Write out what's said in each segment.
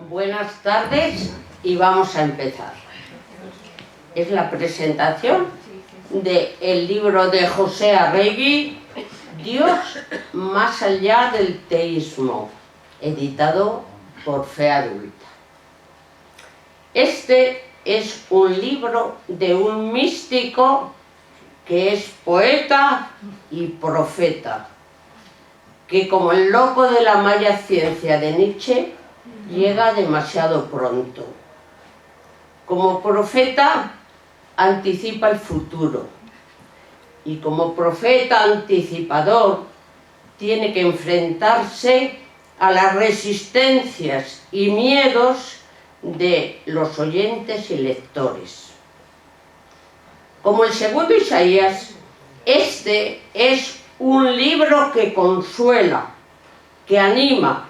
Buenas tardes y vamos a empezar. Es la presentación del libro de José Arregui, Dios más allá del teísmo, editado por Fe Adulta. Este es un libro de un místico que es poeta y profeta, que como el loco de la maya ciencia de Nietzsche, llega demasiado pronto. Como profeta, anticipa el futuro. Y como profeta anticipador, tiene que enfrentarse a las resistencias y miedos de los oyentes y lectores. Como el segundo Isaías, este es un libro que consuela, que anima.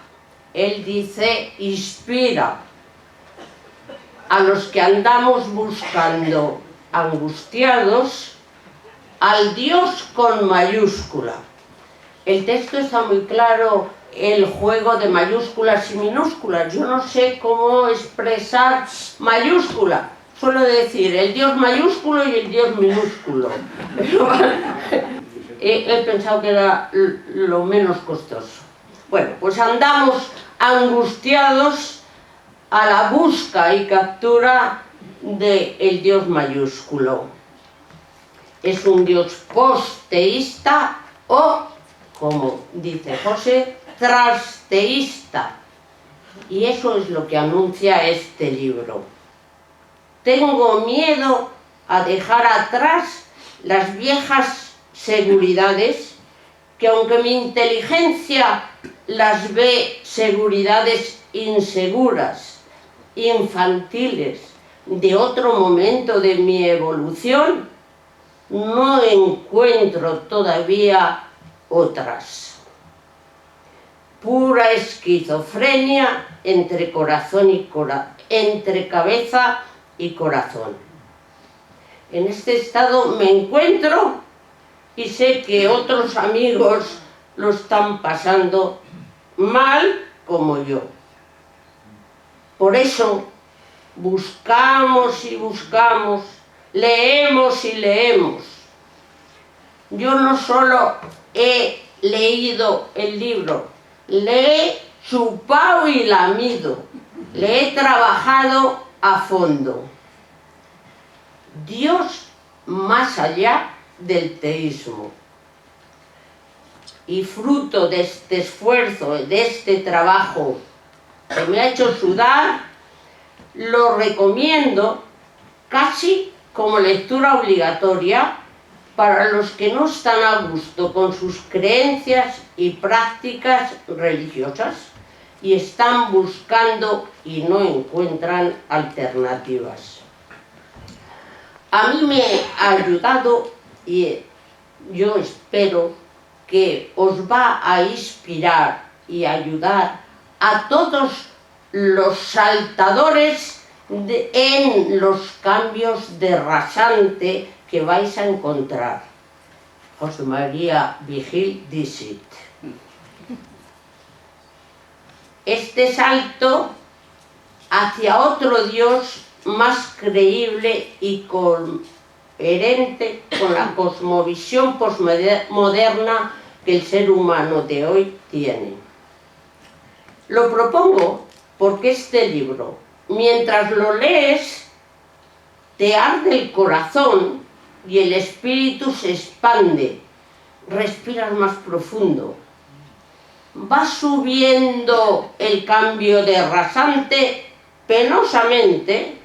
Él dice, inspira a los que andamos buscando, angustiados, al Dios con mayúscula. El texto está muy claro, el juego de mayúsculas y minúsculas. Yo no sé cómo expresar mayúscula. Suelo decir el Dios mayúsculo y el Dios minúsculo. Pero he pensado que era lo menos costoso. Bueno, pues andamos angustiados a la busca y captura del Dios mayúsculo. Es un Dios posteísta o, como dice José, trasteísta. Y eso es lo que anuncia este libro. Tengo miedo a dejar atrás las viejas seguridades, que aunque mi inteligencia las ve seguridades inseguras, infantiles, de otro momento de mi evolución, no encuentro todavía otras. Pura esquizofrenia entre entre cabeza y corazón. En este estado me encuentro y sé que otros amigos lo están pasando mal como yo. Por eso buscamos y buscamos, leemos y leemos. Yo no solo he leído el libro, le he chupado y lamido, le he trabajado a fondo. Dios más allá del teísmo. Y fruto de este esfuerzo, de este trabajo que me ha hecho sudar, lo recomiendo casi como lectura obligatoria para los que no están a gusto con sus creencias y prácticas religiosas y están buscando y no encuentran alternativas. A mí me ha ayudado y yo espero que os va a inspirar y ayudar a todos los saltadores en los cambios de rasante que vais a encontrar. José María Vigil dicit. Este salto hacia otro Dios más creíble y coherente con la cosmovisión posmoderna que el ser humano de hoy tiene. Lo propongo porque este libro, mientras lo lees, te arde el corazón y el espíritu se expande, respiras más profundo. Va subiendo el cambio de rasante penosamente,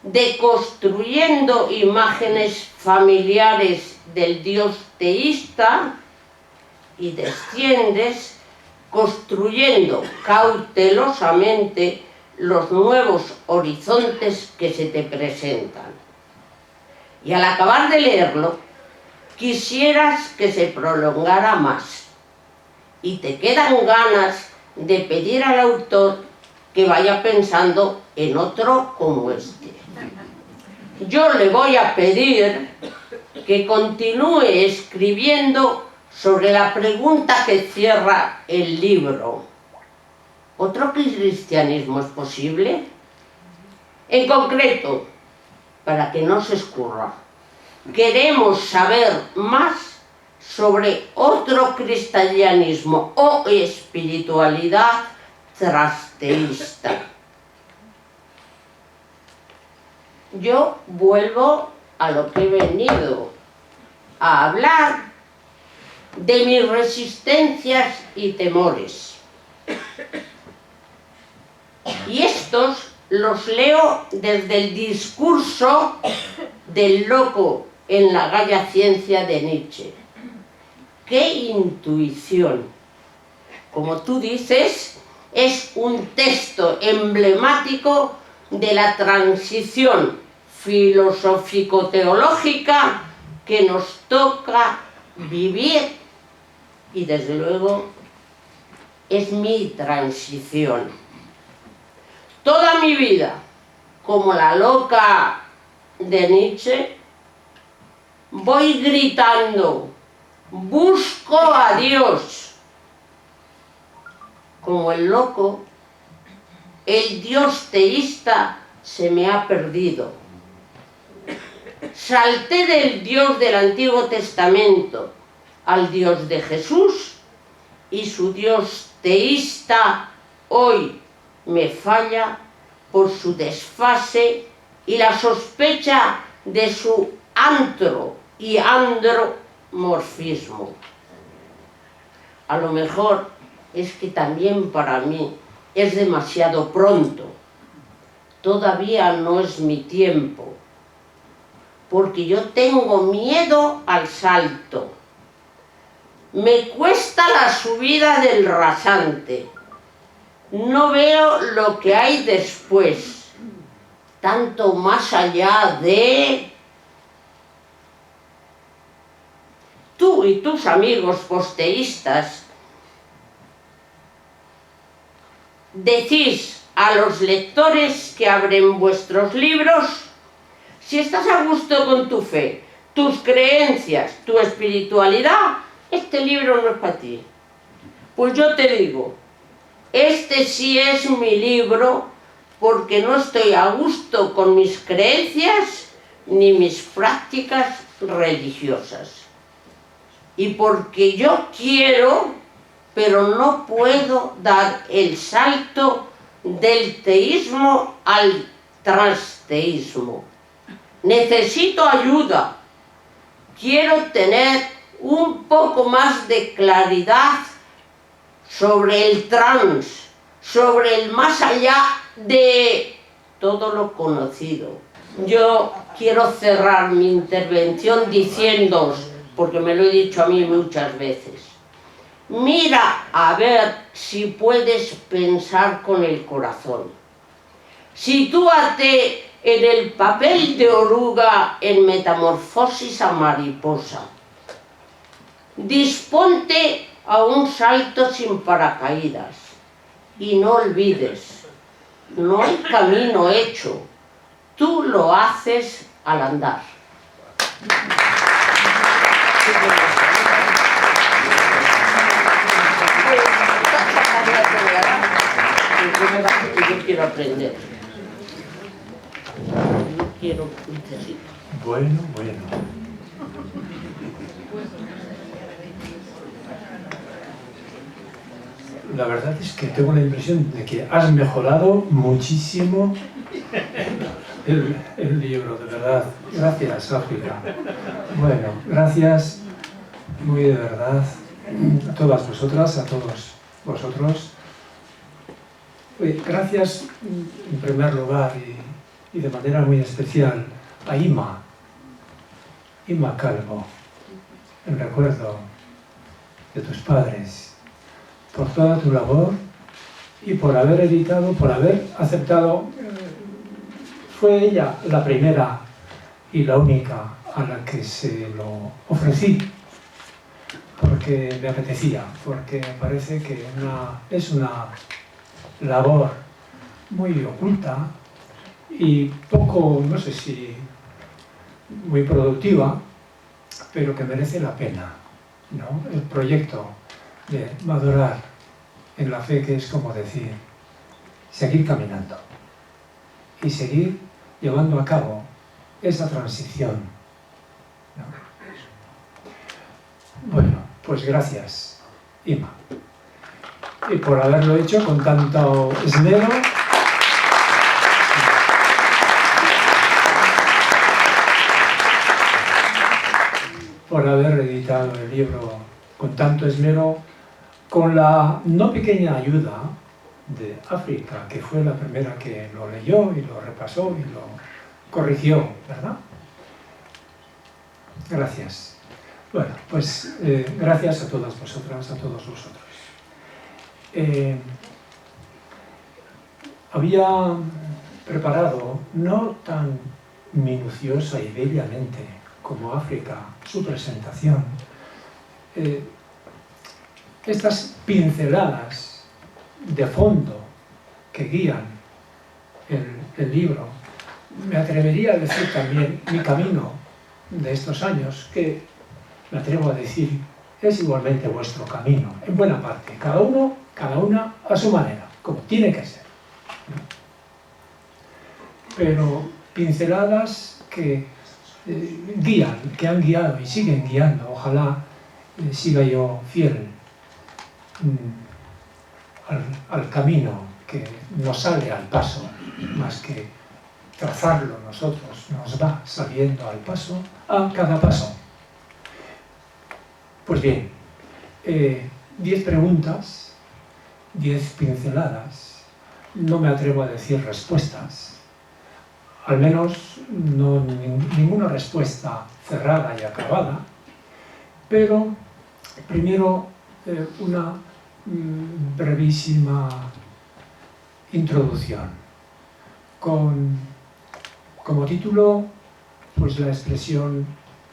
deconstruyendo imágenes familiares del Dios teísta y desciendes construyendo cautelosamente los nuevos horizontes que se te presentan. Y al acabar de leerlo, quisieras que se prolongara más y te quedan ganas de pedir al autor que vaya pensando en otro como este. Yo le voy a pedir que continúe escribiendo sobre la pregunta que cierra el libro. ¿otro cristianismo es posible? En concreto, para que no se escurra, queremos saber más sobre otro cristianismo o espiritualidad trasteísta. Yo vuelvo a lo que he venido a hablar, de mis resistencias y temores. Y estos los leo desde el discurso del loco en la Gaia Ciencia de Nietzsche. ¡Qué intuición! Como tú dices, es un texto emblemático de la transición filosófico-teológica que nos toca vivir, y desde luego es mi transición. Toda mi vida, como la loca de Nietzsche, voy gritando: busco a Dios. Como el loco, el Dios teísta se me ha perdido. Salté del Dios del Antiguo Testamento al Dios de Jesús, y su Dios teísta hoy me falla por su desfase y la sospecha de su antro y andromorfismo. A lo mejor es que también para mí es demasiado pronto. Todavía no es mi tiempo, porque yo tengo miedo al salto. Me cuesta la subida del rasante. No veo lo que hay después, tanto más allá de... Tú y tus amigos posteístas decís a los lectores que abren vuestros libros: si estás a gusto con tu fe, tus creencias, tu espiritualidad, este libro no es para ti. Pues yo te digo, este sí es mi libro, porque no estoy a gusto con mis creencias ni mis prácticas religiosas. Y porque yo quiero, pero no puedo dar el salto del teísmo al trasteísmo. Necesito ayuda. Quiero tener un poco más de claridad sobre el trans, sobre el más allá de todo lo conocido. Yo quiero cerrar mi intervención diciéndoos, porque me lo he dicho a mí muchas veces: mira a ver si puedes pensar con el corazón. Sitúate en el papel de oruga en metamorfosis a mariposa. Disponte a un salto sin paracaídas y no olvides, no hay camino hecho, tú lo haces al andar. Yo quiero aprender. Necesito. Bueno. La verdad es que tengo la impresión de que has mejorado muchísimo el libro, de verdad. Gracias, África. Bueno, gracias muy de verdad a todas vosotras, a todos vosotros. Gracias en primer lugar y de manera muy especial a Ima Calvo, en recuerdo de tus padres, por toda tu labor y por haber editado, por haber aceptado. Fue ella la primera y la única a la que se lo ofrecí, porque me apetecía, porque me parece que es una labor muy oculta y poco, no sé si muy productiva, pero que merece la pena, ¿no? El proyecto de madurar en la fe, que es como decir, seguir caminando y seguir llevando a cabo esa transición, ¿no? Bueno, pues gracias, Ima, y por haberlo hecho con tanto esmero. Por haber editado el libro con tanto esmero, con la no pequeña ayuda de África, que fue la primera que lo leyó y lo repasó y lo corrigió, ¿verdad? Gracias. Bueno, pues gracias a todas vosotras, a todos vosotros. Había preparado, no tan minuciosa y bellamente como África, su presentación, estas pinceladas de fondo que guían el libro. Me atrevería a decir también mi camino de estos años, que me atrevo a decir es igualmente vuestro camino, en buena parte, cada una a su manera, como tiene que ser, ¿no? Pero pinceladas que guían, que han guiado y siguen guiando. Ojalá siga yo fiel al camino que nos sale al paso, más que trazarlo nosotros, nos va saliendo al paso, a cada paso. Pues bien, 10 preguntas, 10 pinceladas, no me atrevo a decir respuestas, al menos no ninguna respuesta cerrada y acabada, pero primero una brevísima introducción, como título, pues la expresión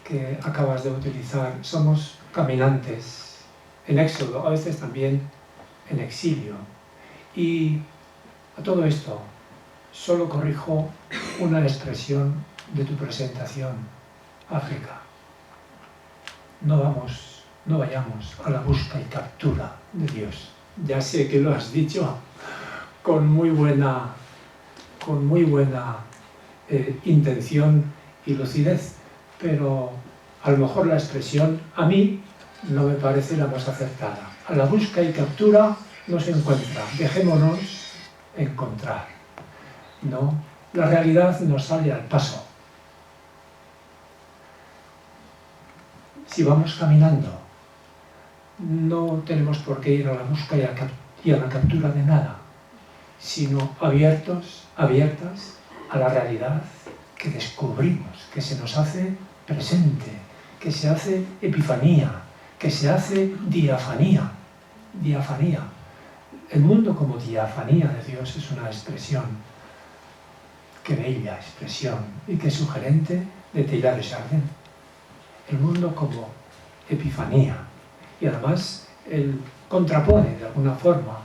que acabas de utilizar: somos caminantes en éxodo, a veces también en exilio. Y a todo esto solo corrijo una expresión de tu presentación, África. No vayamos a la busca y captura de Dios. Ya sé que lo has dicho con muy buena intención y lucidez, pero a lo mejor la expresión a mí no me parece la más acertada. A la busca y captura no se encuentra, dejémonos encontrar, ¿no? La realidad nos sale al paso. Si vamos caminando, no tenemos por qué ir a la busca y a la captura de nada, sino abiertas a la realidad que descubrimos, que se nos hace presente, que se hace epifanía, que se hace diafanía. Diafanía. El mundo como diafanía de Dios es una expresión, qué bella expresión y qué sugerente de Teilhard de Chardin. El mundo como epifanía. Y además él contrapone de alguna forma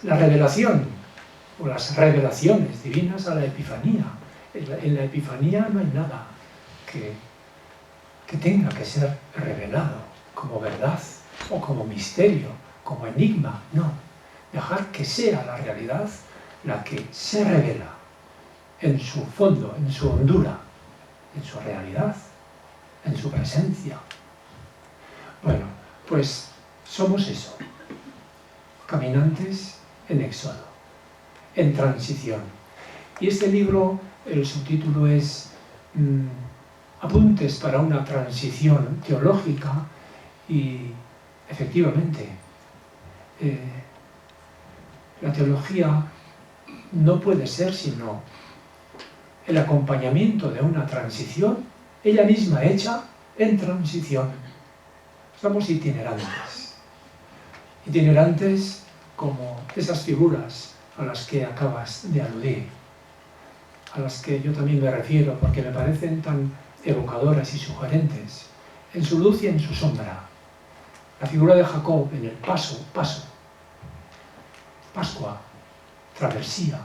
la revelación o las revelaciones divinas a la epifanía. En la epifanía no hay nada que tenga que ser revelado como verdad o como misterio, como enigma. No, dejar que sea la realidad la que se revela en su fondo, en su hondura, en su realidad, en su presencia. Bueno, pues somos eso, caminantes en éxodo, en transición. Y este libro, el subtítulo es Apuntes para una transición teológica, y efectivamente la teología no puede ser sino el acompañamiento de una transición, ella misma hecha en transición. Somos itinerantes. Itinerantes como esas figuras a las que acabas de aludir, a las que yo también me refiero porque me parecen tan evocadoras y sugerentes, en su luz y en su sombra. La figura de Jacob en el paso, Pascua, travesía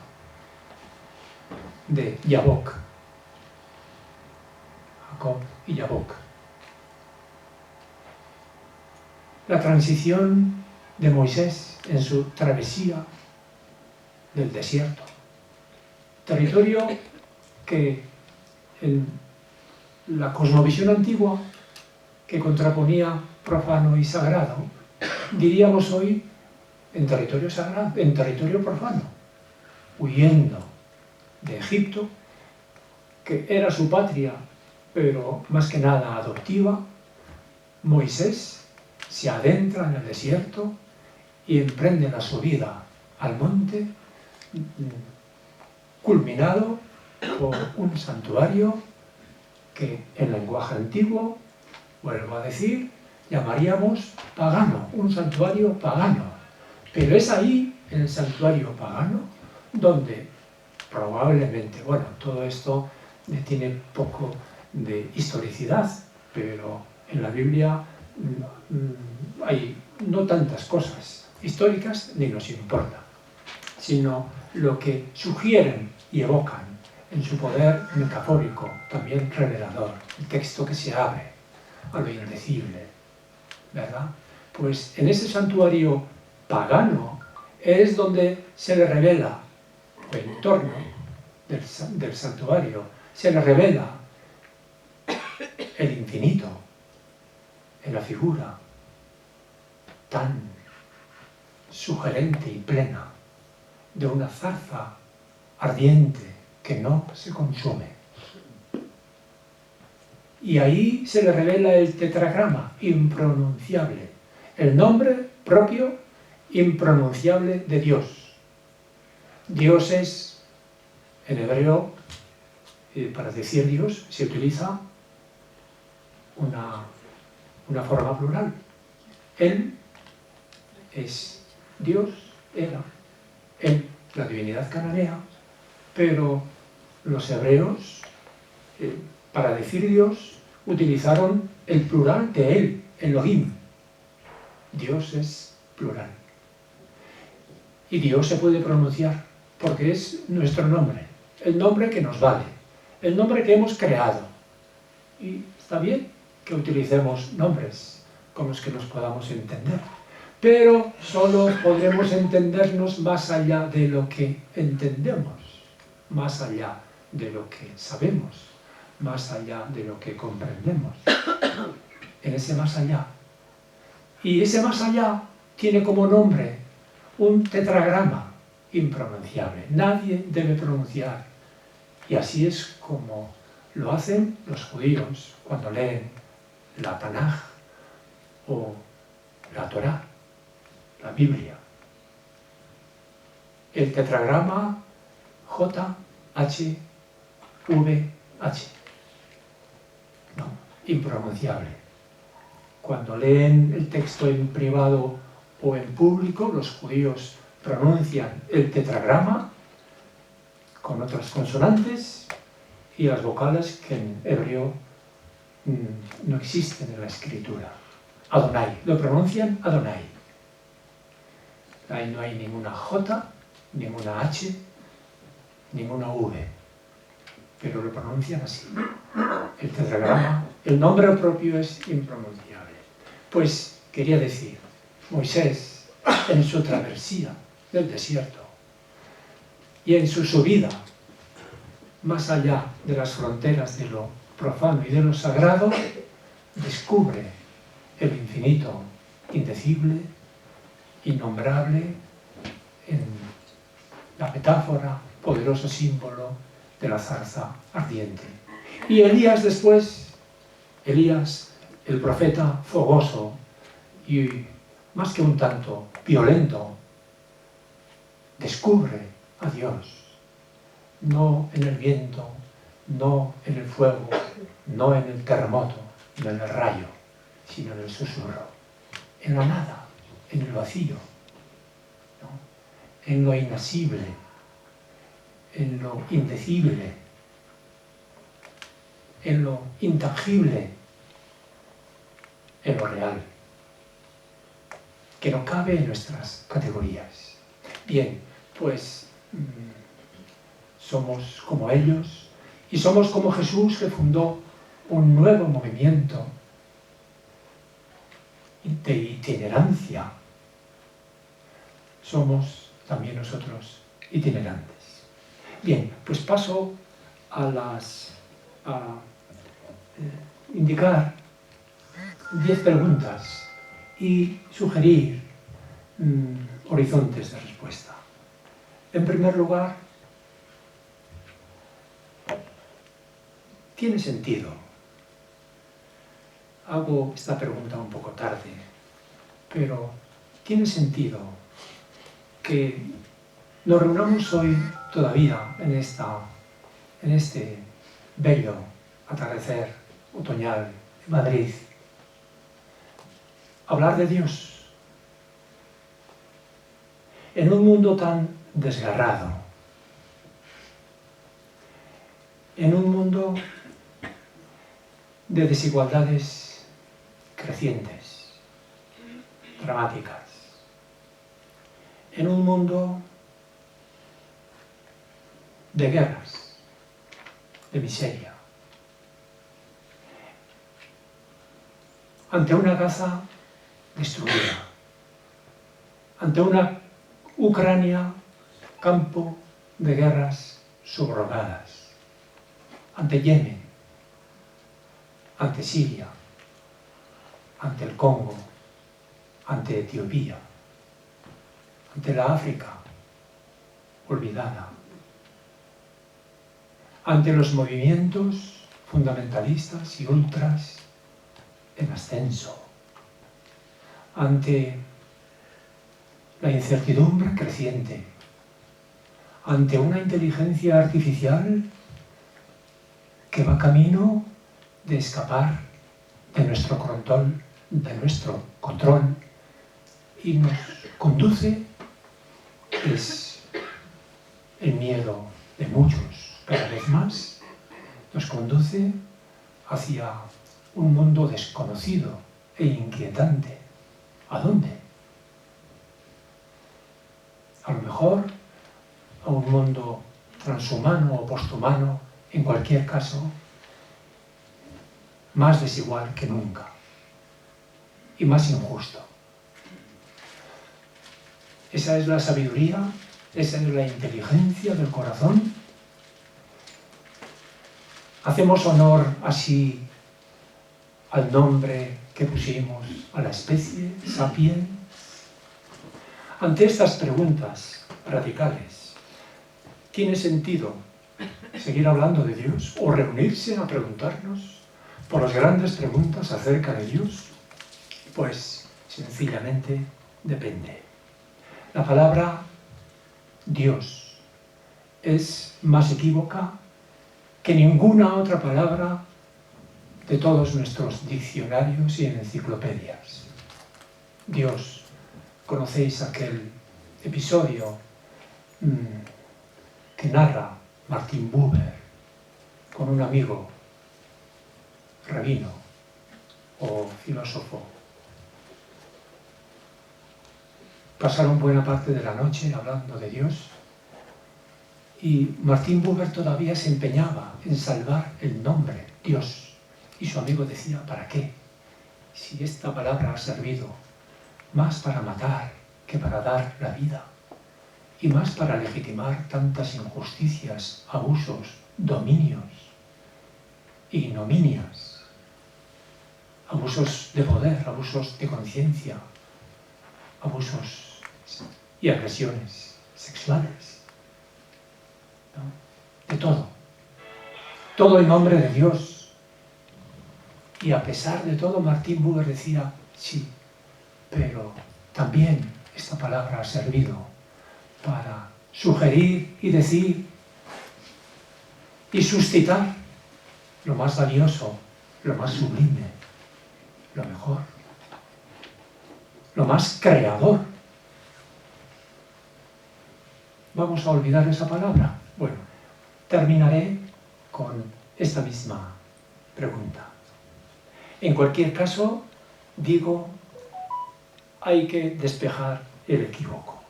de Yabok, Jacob y Yabok. la transición de Moisés en su travesía del desierto. Territorio que en la cosmovisión antigua, que contraponía profano y sagrado, diríamos hoy en territorio sagrado, en territorio profano, huyendo de Egipto, que era su patria, pero más que nada adoptiva. Moisés se adentra en el desierto y emprende la subida al monte, culminado por un santuario que en lenguaje antiguo, vuelvo a decir, llamaríamos pagano, un santuario pagano. Pero es ahí, en el santuario pagano, donde probablemente, bueno, todo esto tiene poco de historicidad, pero en la Biblia hay no tantas cosas históricas ni nos importa, sino lo que sugieren y evocan en su poder metafórico, también revelador, el texto que se abre a lo indecible, ¿verdad? Pues en ese santuario pagano es donde se le revela, o en torno del santuario, se le revela el infinito en la figura tan sugerente y plena de una zarza ardiente que no se consume. Y ahí se le revela el tetragrama impronunciable, el nombre propio impronunciable de Dios. Dios es, en hebreo, para decir Dios, se utiliza una forma plural. Él es Dios, era él, la divinidad cananea, pero los hebreos, para decir Dios, utilizaron el plural de él, Elohim. Dios es plural. Y Dios se puede pronunciar porque es nuestro nombre, el nombre que nos vale, el nombre que hemos creado. Y está bien que utilicemos nombres con los que nos podamos entender, pero solo podremos entendernos más allá de lo que entendemos, más allá de lo que sabemos, más allá de lo que comprendemos, en ese más allá. Y ese más allá tiene como nombre un tetragrama impronunciable. Nadie debe pronunciar. Y así es como lo hacen los judíos cuando leen la Tanaj o la Torá, la Biblia. El tetragrama JHVH, no, impronunciable. Cuando leen el texto en privado o en público, los judíos pronuncian el tetragrama con otras consonantes y las vocales que en hebreo no existen en la escritura. Adonai, lo pronuncian Adonai. Ahí no hay ninguna J, ninguna H, ninguna V, pero lo pronuncian así. El tetragrama, el nombre propio es impronunciable. Pues quería decir, Moisés en su travesía del desierto y en su subida más allá de las fronteras de lo profano y de lo sagrado, descubre el infinito, indecible, innombrable, en la metáfora, poderoso símbolo de la zarza ardiente. Y Elías después, Elías, el profeta fogoso y más que un tanto violento, descubre a Dios, no en el viento, no en el fuego, no en el terremoto, no en el rayo, sino en el susurro, en la nada, en el vacío, ¿no? En lo inasible, en lo indecible, en lo intangible, en lo real, que no cabe en nuestras categorías. Bien, pues somos como ellos y somos como Jesús, que fundó un nuevo movimiento de itinerancia. Somos también nosotros itinerantes. Bien, pues paso a indicar 10 preguntas y sugerir horizontes de respuesta. En primer lugar, ¿tiene sentido? Hago esta pregunta un poco tarde, pero ¿tiene sentido que nos reunamos hoy todavía en este bello atardecer otoñal en Madrid? Hablar de Dios en un mundo tan desgarrado, en un mundo de desigualdades crecientes, dramáticas, en un mundo de guerras, de miseria, ante una Gaza destruida, ante una Ucrania, campo de guerras subrogadas, ante Yemen, ante Siria, ante el Congo, ante Etiopía, ante la África olvidada, ante los movimientos fundamentalistas y ultras en ascenso, ante la incertidumbre creciente, ante una inteligencia artificial que va camino de escapar de nuestro control y nos conduce, es el miedo de muchos cada vez más, nos conduce hacia un mundo desconocido e inquietante. ¿A dónde? A lo mejor a un mundo transhumano o posthumano, en cualquier caso, más desigual que nunca y más injusto. Esa es la sabiduría, esa es la inteligencia del corazón. Hacemos honor así al nombre que pusimos a la especie, sapiens. Ante estas preguntas radicales, ¿tiene sentido seguir hablando de Dios o reunirse a preguntarnos por las grandes preguntas acerca de Dios? Pues sencillamente depende. La palabra Dios es más equívoca que ninguna otra palabra de todos nuestros diccionarios y enciclopedias. Dios. Conocéis aquel episodio que narra Martin Buber con un amigo rabino o filósofo. Pasaron buena parte de la noche hablando de Dios y Martin Buber todavía se empeñaba en salvar el nombre Dios. Y su amigo decía, ¿para qué? Si esta palabra ha servido más para matar que para dar la vida, y más para legitimar tantas injusticias, abusos, dominios, ignominias, abusos de poder, abusos de conciencia, abusos y agresiones sexuales, ¿no? De todo. Todo en nombre de Dios. Y a pesar de todo, Martin Buber decía, sí, pero también esta palabra ha servido para sugerir y decir y suscitar lo más valioso, lo más sublime, lo mejor, lo más creador. ¿Vamos a olvidar esa palabra? Bueno, terminaré con esta misma pregunta. En cualquier caso, digo, hay que despejar el equívoco.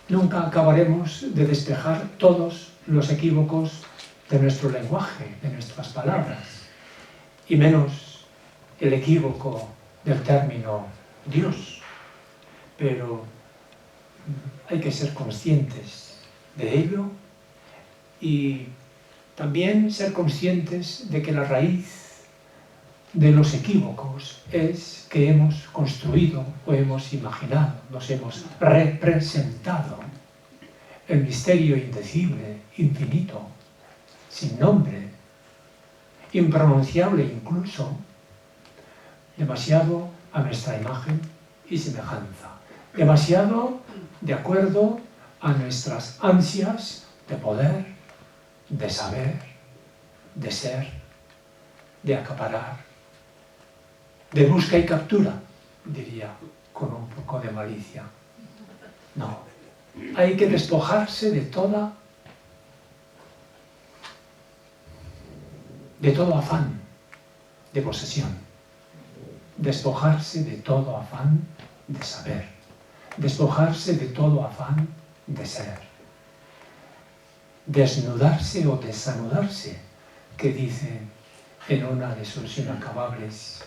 Nunca acabaremos de despejar todos los equívocos de nuestro lenguaje, de nuestras palabras, y menos el equívoco del término Dios, pero hay que ser conscientes de ello y también ser conscientes de que la raíz de los equívocos es que hemos construido o hemos imaginado, nos hemos representado el misterio indecible, infinito, sin nombre, impronunciable incluso, demasiado a nuestra imagen y semejanza, demasiado de acuerdo a nuestras ansias de poder, de saber, de ser, de acaparar, de busca y captura, diría con un poco de malicia. No, hay que despojarse de todo afán de posesión, despojarse de todo afán de saber, despojarse de todo afán de ser, desnudarse o desanudarse, que dice en una de sus inacabables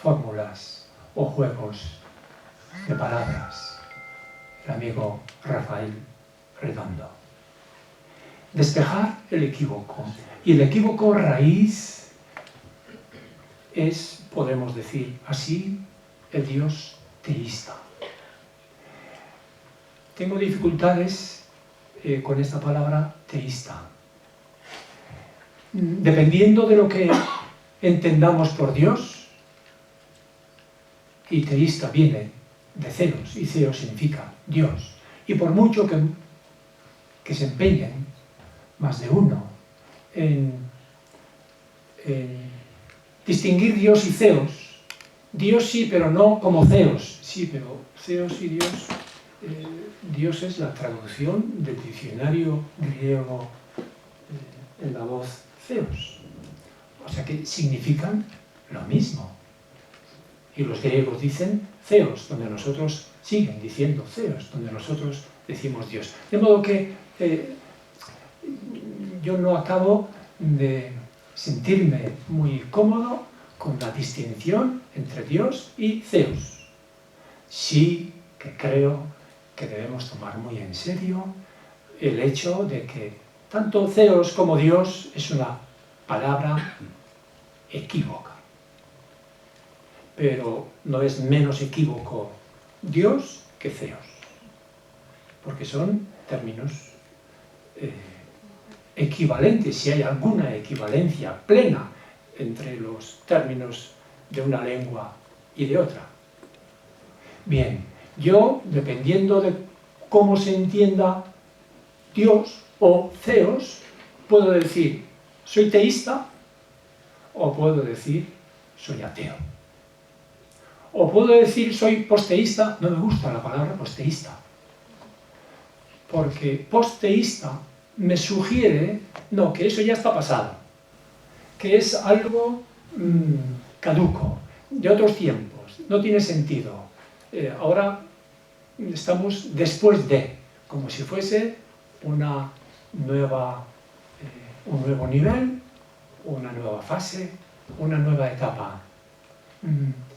fórmulas o juegos de palabras, el amigo Rafael Redondo. Despejar el equívoco. Y el equívoco raíz es, podemos decir así, el Dios teísta. Tengo dificultades con esta palabra teísta. Dependiendo de lo que entendamos por Dios, y teísta viene de Theos, y Theos significa Dios, y por mucho que se empeñen más de uno en distinguir Dios y Theos, Dios sí, pero no como Theos, sí, pero Theos y Dios, Dios es la traducción del diccionario griego en la voz Theos. O sea que significan lo mismo. Y los griegos dicen Theos, donde nosotros siguen diciendo Theos, donde nosotros decimos Dios. De modo que yo no acabo de sentirme muy cómodo con la distinción entre Dios y Theos. Sí que creo que debemos tomar muy en serio el hecho de que tanto Theos como Dios es una palabra equívoca. Pero no es menos equívoco Dios que Theos, porque son términos equivalentes, si hay alguna equivalencia plena entre los términos de una lengua y de otra. Bien, yo, dependiendo de cómo se entienda Dios o Theos, puedo decir soy teísta o puedo decir soy ateo. O puedo decir soy posteísta, no me gusta la palabra posteísta, porque posteísta me sugiere, no, que eso ya está pasado, que es algo caduco, de otros tiempos, no tiene sentido. Ahora estamos después de, como si fuese un nuevo nivel, una nueva fase, una nueva etapa.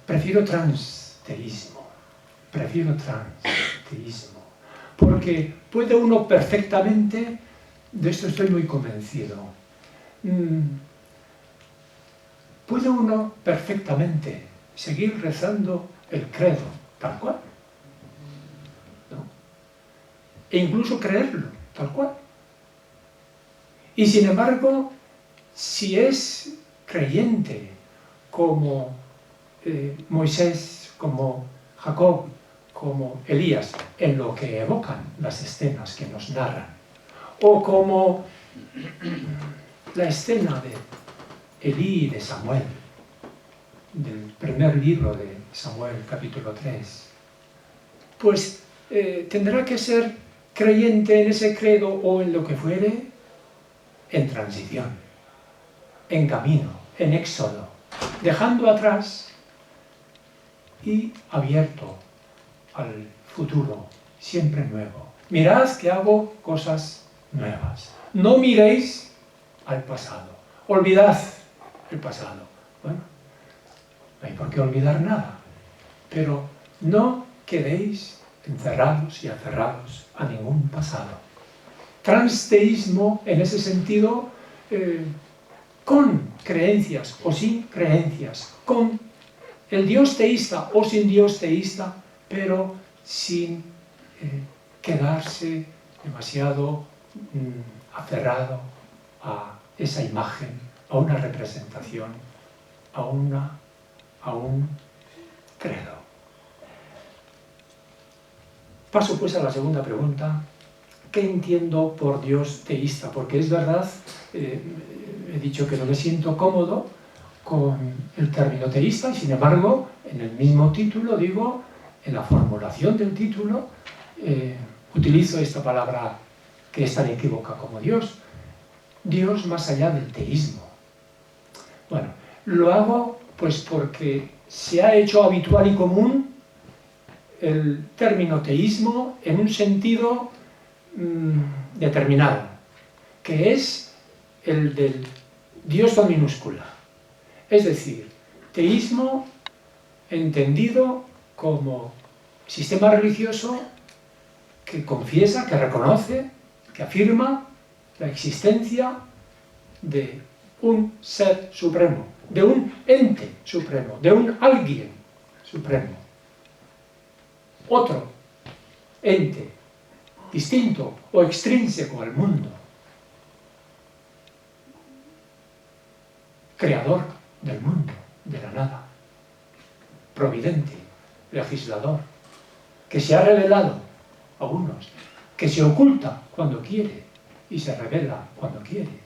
Prefiero transteísmo, porque puede uno perfectamente, de esto estoy muy convencido, puede uno perfectamente seguir rezando el credo, tal cual, ¿no? E incluso creerlo, tal cual. Y sin embargo, si es creyente como Moisés, como Jacob, como Elías, en lo que evocan las escenas que nos narran, o como la escena de Elí y de Samuel, del primer libro de Samuel, capítulo 3, pues tendrá que ser creyente en ese credo o en lo que fuere, en transición, en camino, en éxodo, dejando atrás y abierto al futuro, siempre nuevo. Mirad que hago cosas nuevas. No miréis al pasado. Olvidad el pasado. Bueno, no hay por qué olvidar nada, pero no quedéis encerrados y aferrados a ningún pasado. Transteísmo en ese sentido, con creencias o sin creencias, con el Dios teísta o sin Dios teísta, pero sin quedarse demasiado aferrado a esa imagen, a una representación, a un credo. Paso pues a la segunda pregunta. ¿Qué entiendo por Dios teísta? Porque es verdad, he dicho que no me siento cómodo con el término teísta y sin embargo en el mismo título digo, en la formulación del título, utilizo esta palabra que es tan equívoca como Dios. Dios más allá del teísmo. Bueno, lo hago pues porque se ha hecho habitual y común el término teísmo en un sentido determinado, que es el del Dios con minúscula. Es decir, teísmo entendido como sistema religioso que confiesa, que reconoce, que afirma la existencia de un ser supremo, de un ente supremo, de un alguien supremo. Otro ente distinto o extrínseco al mundo. Creador del mundo, de la nada. Providente, legislador, que se ha revelado a unos, que se oculta cuando quiere y se revela cuando quiere,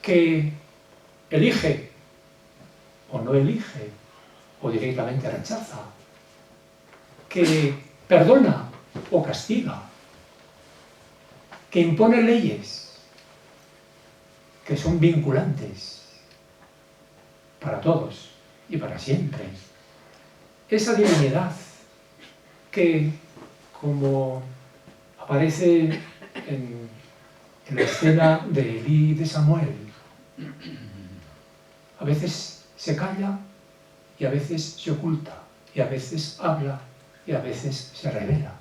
que elige o no elige o directamente rechaza, que perdona o castiga, que impone leyes que son vinculantes para todos y para siempre. Esa divinidad que, como aparece en la escena de Elí y de Samuel, a veces se calla y a veces se oculta, y a veces habla y a veces se revela.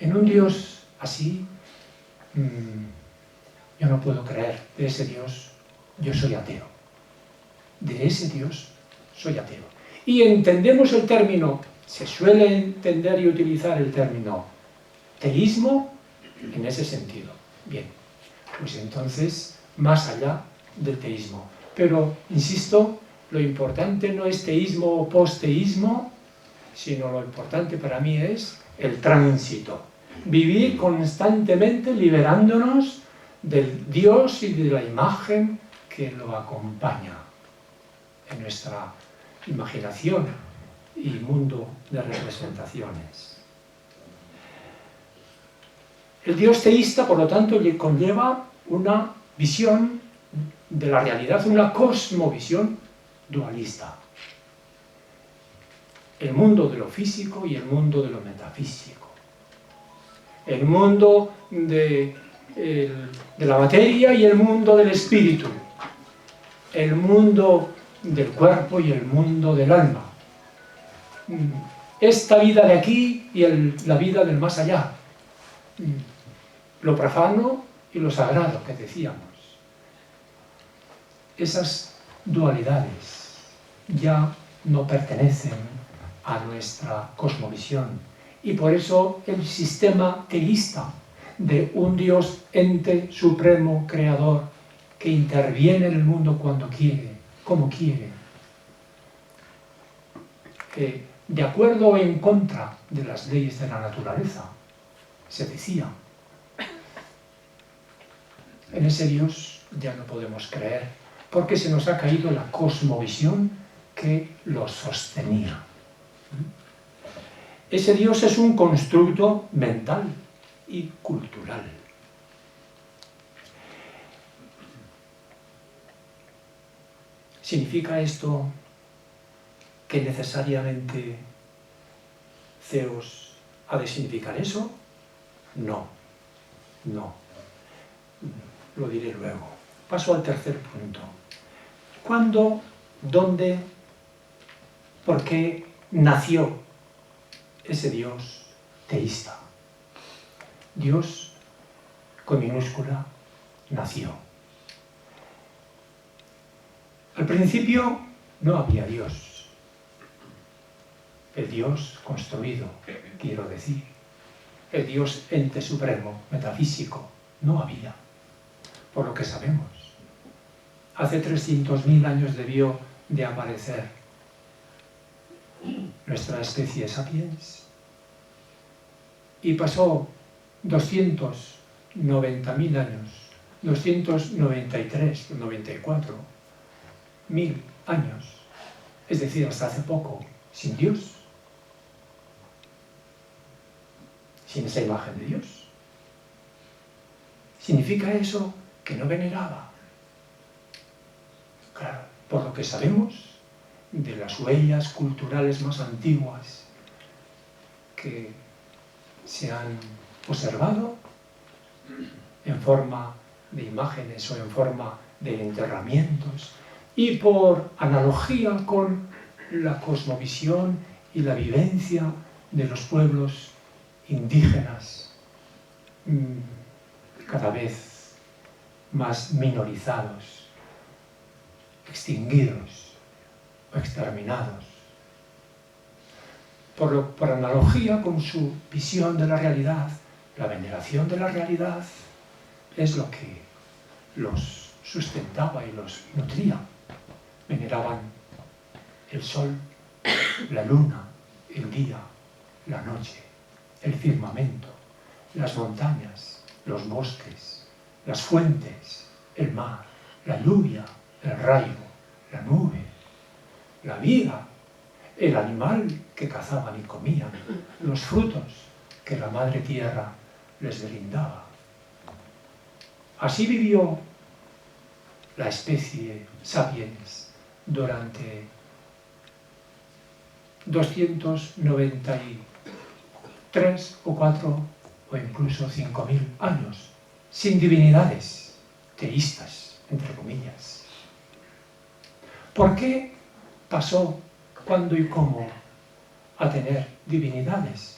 En un Dios así, yo no puedo creer. De ese Dios yo soy ateo. De ese Dios soy ateo. Y entendemos el término, se suele entender y utilizar el término teísmo en ese sentido. Bien, pues entonces, más allá del teísmo. Pero, insisto, lo importante no es teísmo o posteísmo, sino lo importante para mí es el tránsito. Vivir constantemente liberándonos del Dios y de la imagen que lo acompaña en nuestra imaginación y mundo de representaciones. El Dios teísta, por lo tanto, conlleva una visión de la realidad, una cosmovisión dualista. El mundo de lo físico y el mundo de lo metafísico. El mundo de la materia y el mundo del espíritu. El mundo del cuerpo y el mundo del alma. Esta vida de aquí y la vida del más allá. Lo profano y lo sagrado, que decíamos. Esas dualidades ya no pertenecen a nuestra cosmovisión. Y por eso el sistema teísta de un Dios ente supremo, creador, que interviene en el mundo cuando quiere, como quiere, que de acuerdo o en contra de las leyes de la naturaleza, se decía, en ese Dios ya no podemos creer, porque se nos ha caído la cosmovisión que lo sostenía. Ese Dios es un constructo mental y cultural. ¿Significa esto que necesariamente Zeus ha de significar eso? No, no. Lo diré luego. Paso al tercer punto. ¿Cuándo? ¿Dónde? ¿Por qué nació ese Dios teísta? Dios, con minúscula, nació. Al principio no había Dios. El Dios construido, quiero decir. El Dios ente supremo, metafísico, no había, por lo que sabemos. Hace 300.000 años debió de aparecer nuestra especie sapiens y pasó 290.000 años, 293, 94 mil años, es decir, hasta hace poco, sin Dios, sin esa imagen de Dios. ¿Significa eso que no veneraba? Claro, por lo que sabemos de las huellas culturales más antiguas que se han observado en forma de imágenes o en forma de enterramientos, y por analogía con la cosmovisión y la vivencia de los pueblos indígenas cada vez más minorizados, extinguidos o exterminados. Por analogía con su visión de la realidad, la veneración de la realidad es lo que los sustentaba y los nutría. Veneraban el sol, la luna, el día, la noche, el firmamento, las montañas, los bosques, las fuentes, el mar, la lluvia, el rayo, la nube, la vida, el animal que cazaban y comían, los frutos que la madre tierra les brindaba. Así vivió la especie sapiens durante 293 o 4 o incluso 5.000 años, sin divinidades, teístas, entre comillas. ¿Por qué pasó, cuándo y cómo, a tener divinidades?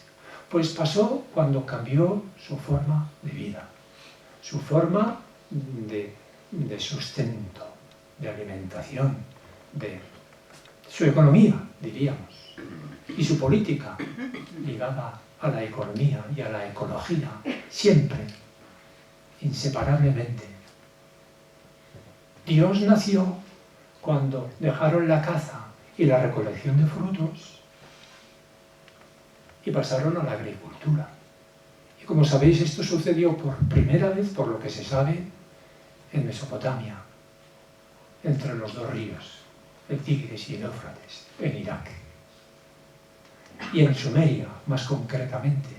Pues pasó cuando cambió su forma de vida, su forma de sustento, de alimentación, de su economía, diríamos, y su política ligada a la economía y a la ecología, siempre, inseparablemente. Dios nació cuando dejaron la caza y la recolección de frutos y pasaron a la agricultura. Y como sabéis, esto sucedió por primera vez, por lo que se sabe, en Mesopotamia, entre los dos ríos, el Tigris y el Éufrates, en Irak. Y en Sumeria, más concretamente,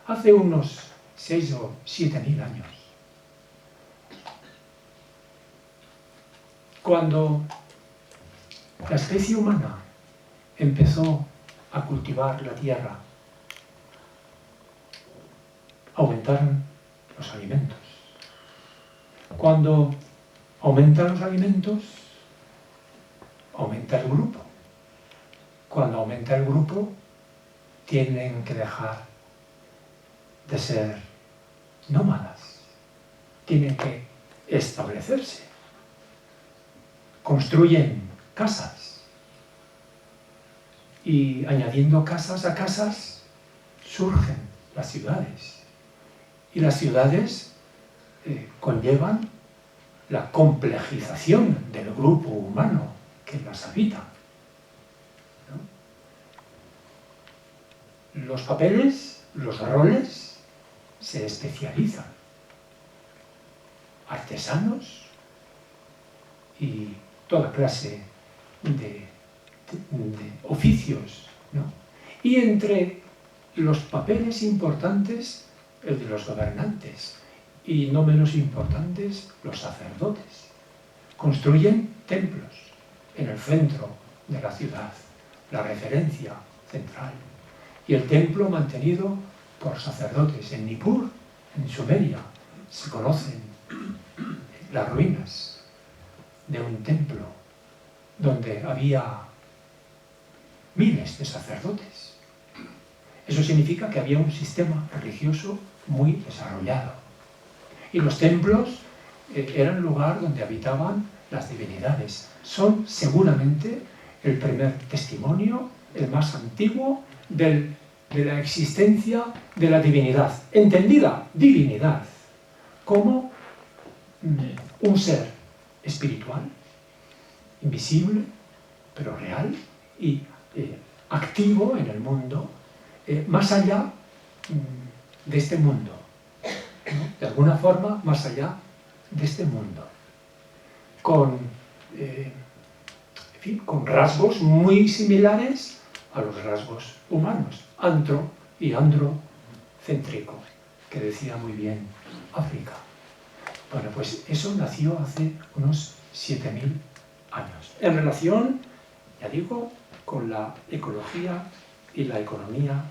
hace unos 6.000 o 7.000 años. Cuando la especie humana empezó a cultivar la tierra, aumentaron los alimentos. Cuando aumentan los alimentos, aumenta el grupo. Cuando aumenta el grupo, tienen que dejar de ser nómadas. Tienen que establecerse. Construyen casas. Y añadiendo casas a casas, surgen las ciudades. Y las ciudades conllevan la complejización del grupo humano que las habita, ¿no? Los papeles, los roles, se especializan. Artesanos y toda clase de oficios, ¿no? Y entre los papeles importantes, el de los gobernantes, y no menos importantes, los sacerdotes. Construyen templos en el centro de la ciudad, la referencia central. Y el templo mantenido por sacerdotes. En Nippur, en Sumeria, se conocen las ruinas de un templo donde había miles de sacerdotes. Eso significa que había un sistema religioso muy desarrollado. Y los templos eran el lugar donde habitaban las divinidades. Son seguramente el primer testimonio, el más antiguo, de la existencia de la divinidad. Entendida divinidad como un ser espiritual, invisible, pero real y activo en el mundo, más allá de este mundo, ¿no? De alguna forma más allá de este mundo, con rasgos muy similares a los rasgos humanos, antro y androcéntrico, que decía muy bien África. Bueno, pues eso nació hace unos 7000 años, en relación, ya digo, con la ecología y la economía,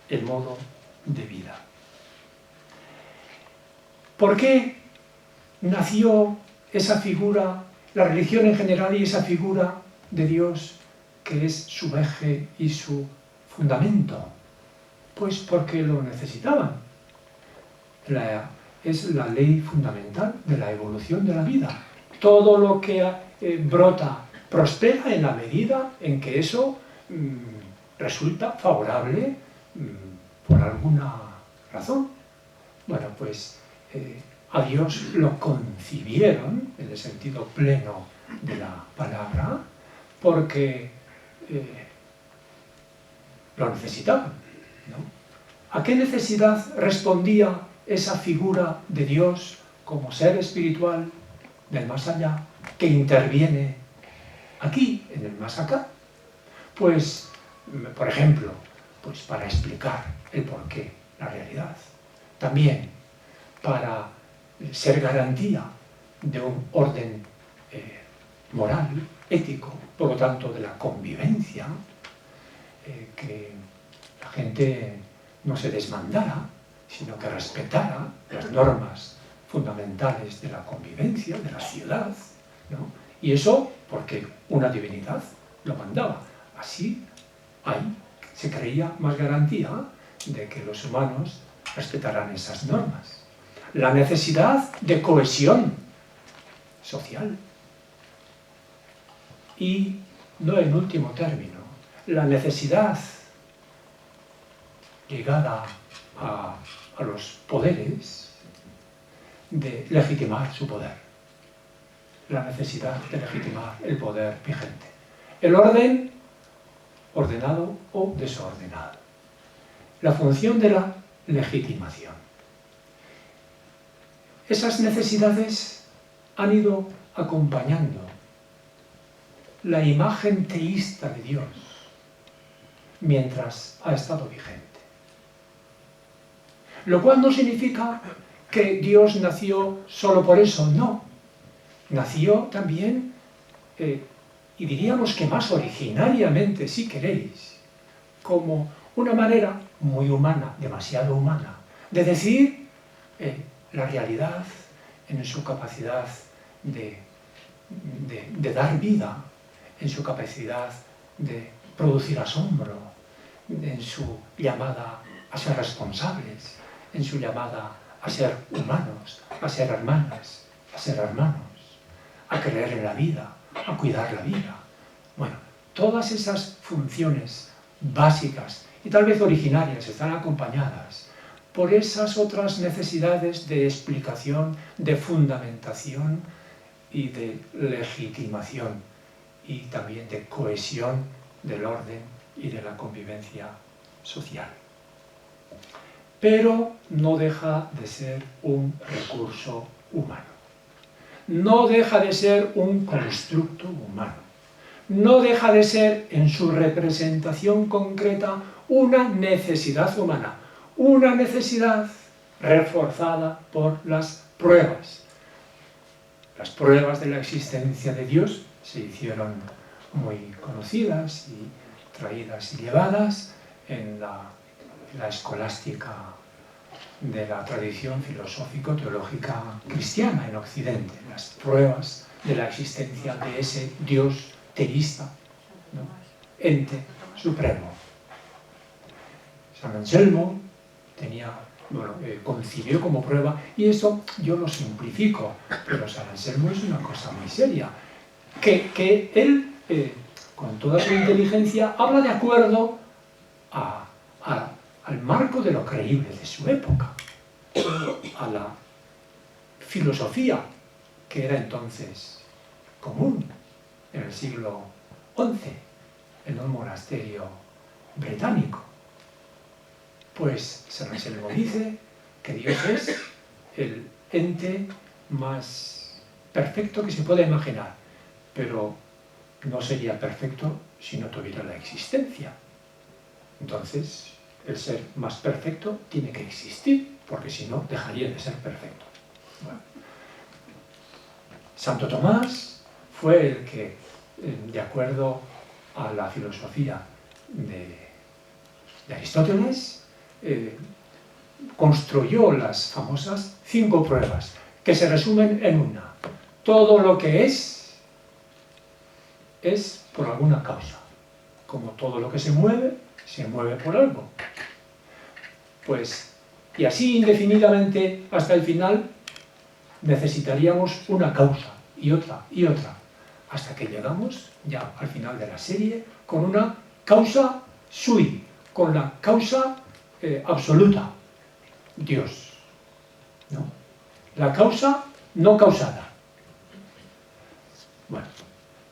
el modo de vida. ¿Por qué nació esa figura, la religión en general y esa figura de Dios que es su eje y su fundamento? Pues porque lo necesitaban. Es la ley fundamental de la evolución de la vida. Todo lo que brota prospera en la medida en que eso resulta favorable por alguna razón. Bueno, pues a Dios lo concibieron, en el sentido pleno de la palabra, porque lo necesitaban, ¿no? ¿A qué necesidad respondía esa figura de Dios como ser espiritual del más allá, que interviene aquí, en el más acá? Pues, por ejemplo, pues para explicar el porqué, la realidad. También para ser garantía de un orden moral, ético, por lo tanto de la convivencia, que la gente no se desmandara, sino que respetara las normas fundamentales de la convivencia, de la ciudad, ¿no? Y eso porque una divinidad lo mandaba. Así se creía más garantía de que los humanos respetarán esas normas. La necesidad de cohesión social. Y, no en último término, la necesidad ligada a los poderes de legitimar su poder. La necesidad de legitimar el poder vigente. El orden, ordenado o desordenado. La función de la legitimación. Esas necesidades han ido acompañando la imagen teísta de Dios mientras ha estado vigente. Lo cual no significa que Dios nació solo por eso, no. Nació también, y diríamos que más originariamente, si queréis, como una manera muy humana, demasiado humana, de decir la realidad en su capacidad de dar vida, en su capacidad de producir asombro, en su llamada a ser responsables, en su llamada a ser humanos, a ser hermanas, a ser hermanos, a creer en la vida, a cuidar la vida. Bueno, todas esas funciones básicas y tal vez originarias están acompañadas por esas otras necesidades de explicación, de fundamentación y de legitimación y también de cohesión del orden y de la convivencia social. Pero no deja de ser un recurso humano. No deja de ser un constructo humano. No deja de ser, en su representación concreta, una necesidad humana. Una necesidad reforzada por las pruebas. Las pruebas de la existencia de Dios se hicieron muy conocidas y traídas y llevadas en la escolástica de la tradición filosófico-teológica cristiana en Occidente, las pruebas de la existencia de ese Dios teísta, ¿no? Ente supremo. San Anselmo concibió como prueba, y eso yo lo simplifico, pero San Anselmo es una cosa muy seria, que él, con toda su inteligencia, habla de acuerdo al marco de lo creíble de su época, a la filosofía que era entonces común en el siglo XI en un monasterio británico. Pues San Anselmo dice que Dios es el ente más perfecto que se pueda imaginar, pero no sería perfecto si no tuviera la existencia. Entonces, el ser más perfecto tiene que existir, porque si no, dejaría de ser perfecto. Bueno. Santo Tomás fue el que, de acuerdo a la filosofía de Aristóteles, construyó las famosas 5 pruebas, que se resumen en una: todo lo que es por alguna causa, como todo lo que se mueve por algo. Pues, y así indefinidamente hasta el final, necesitaríamos una causa y otra, hasta que llegamos ya al final de la serie con una causa sui, con la causa absoluta, Dios, ¿no? La causa no causada. Bueno,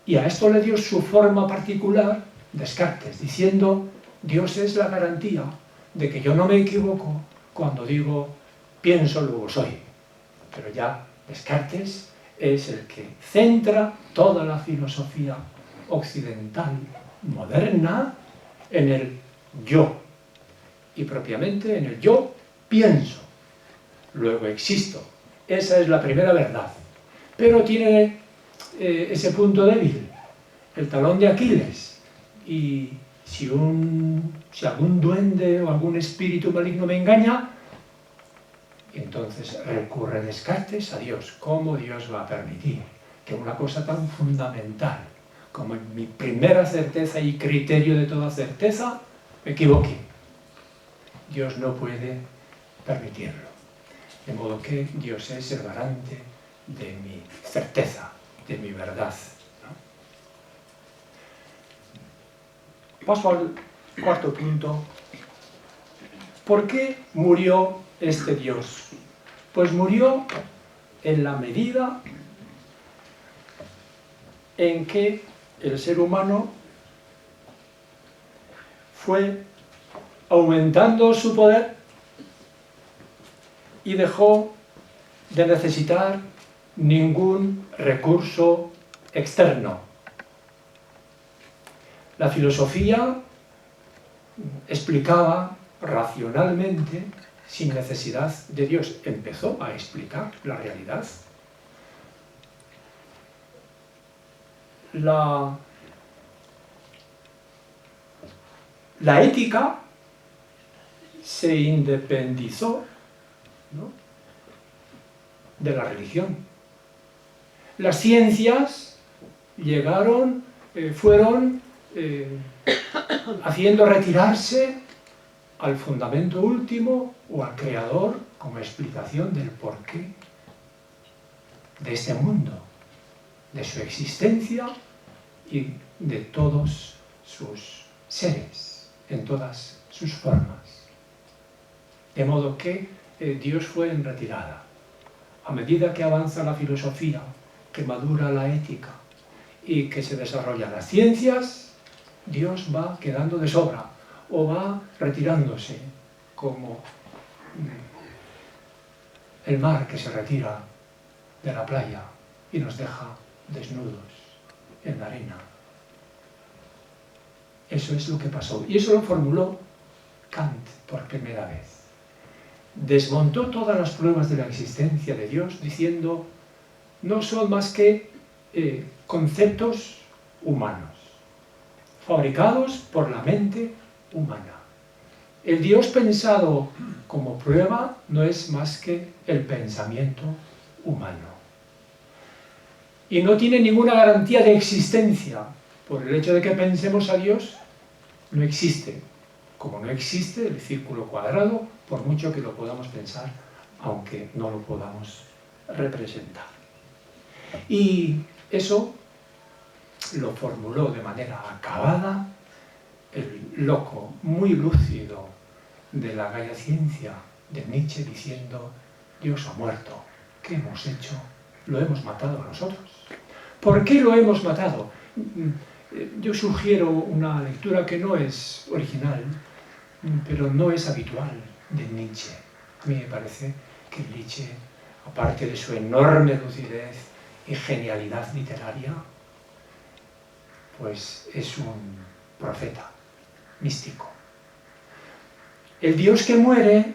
y a esto le dio su forma particular Descartes, diciendo: Dios es la garantía de que yo no me equivoco cuando digo pienso, luego soy. Pero ya Descartes es el que centra toda la filosofía occidental moderna en el yo, y propiamente en el yo pienso, luego existo. Esa es la primera verdad. Pero tiene ese punto débil, el talón de Aquiles, y si algún duende o algún espíritu maligno me engaña, entonces recurre Descartes a Dios. ¿Cómo Dios va a permitir que una cosa tan fundamental como mi primera certeza y criterio de toda certeza me equivoque? Dios no puede permitirlo. De modo que Dios es el garante de mi certeza, de mi verdad, ¿no? Paso al cuarto punto. ¿Por qué murió este Dios? Pues murió en la medida en que el ser humano fue aumentando su poder y dejó de necesitar ningún recurso externo. La filosofía explicaba racionalmente, sin necesidad de Dios. Empezó a explicar la realidad. La ética se independizó, ¿no?, de la religión. Las ciencias fueron haciendo retirarse al fundamento último o al creador como explicación del porqué de este mundo, de su existencia y de todos sus seres, en todas sus formas. De modo que Dios fue en retirada. A medida que avanza la filosofía, que madura la ética y que se desarrollan las ciencias, Dios va quedando de sobra o va retirándose, como el mar que se retira de la playa y nos deja desnudos en la arena. Eso es lo que pasó. Y eso lo formuló Kant por primera vez. Desmontó todas las pruebas de la existencia de Dios diciendo: no son más que conceptos humanos, fabricados por la mente humana. El Dios pensado como prueba no es más que el pensamiento humano. Y no tiene ninguna garantía de existencia, por el hecho de que pensemos a Dios, no existe. Como no existe el círculo cuadrado, por mucho que lo podamos pensar, aunque no lo podamos representar. Y eso lo formuló de manera acabada el loco muy lúcido de la Gaia Ciencia de Nietzsche, diciendo: Dios ha muerto. ¿Qué hemos hecho? Lo hemos matado a nosotros. ¿Por qué lo hemos matado? Yo sugiero una lectura que no es original, pero no es habitual, de Nietzsche. A mí me parece que Nietzsche, aparte de su enorme lucidez y genialidad literaria, pues es un profeta místico. El Dios que muere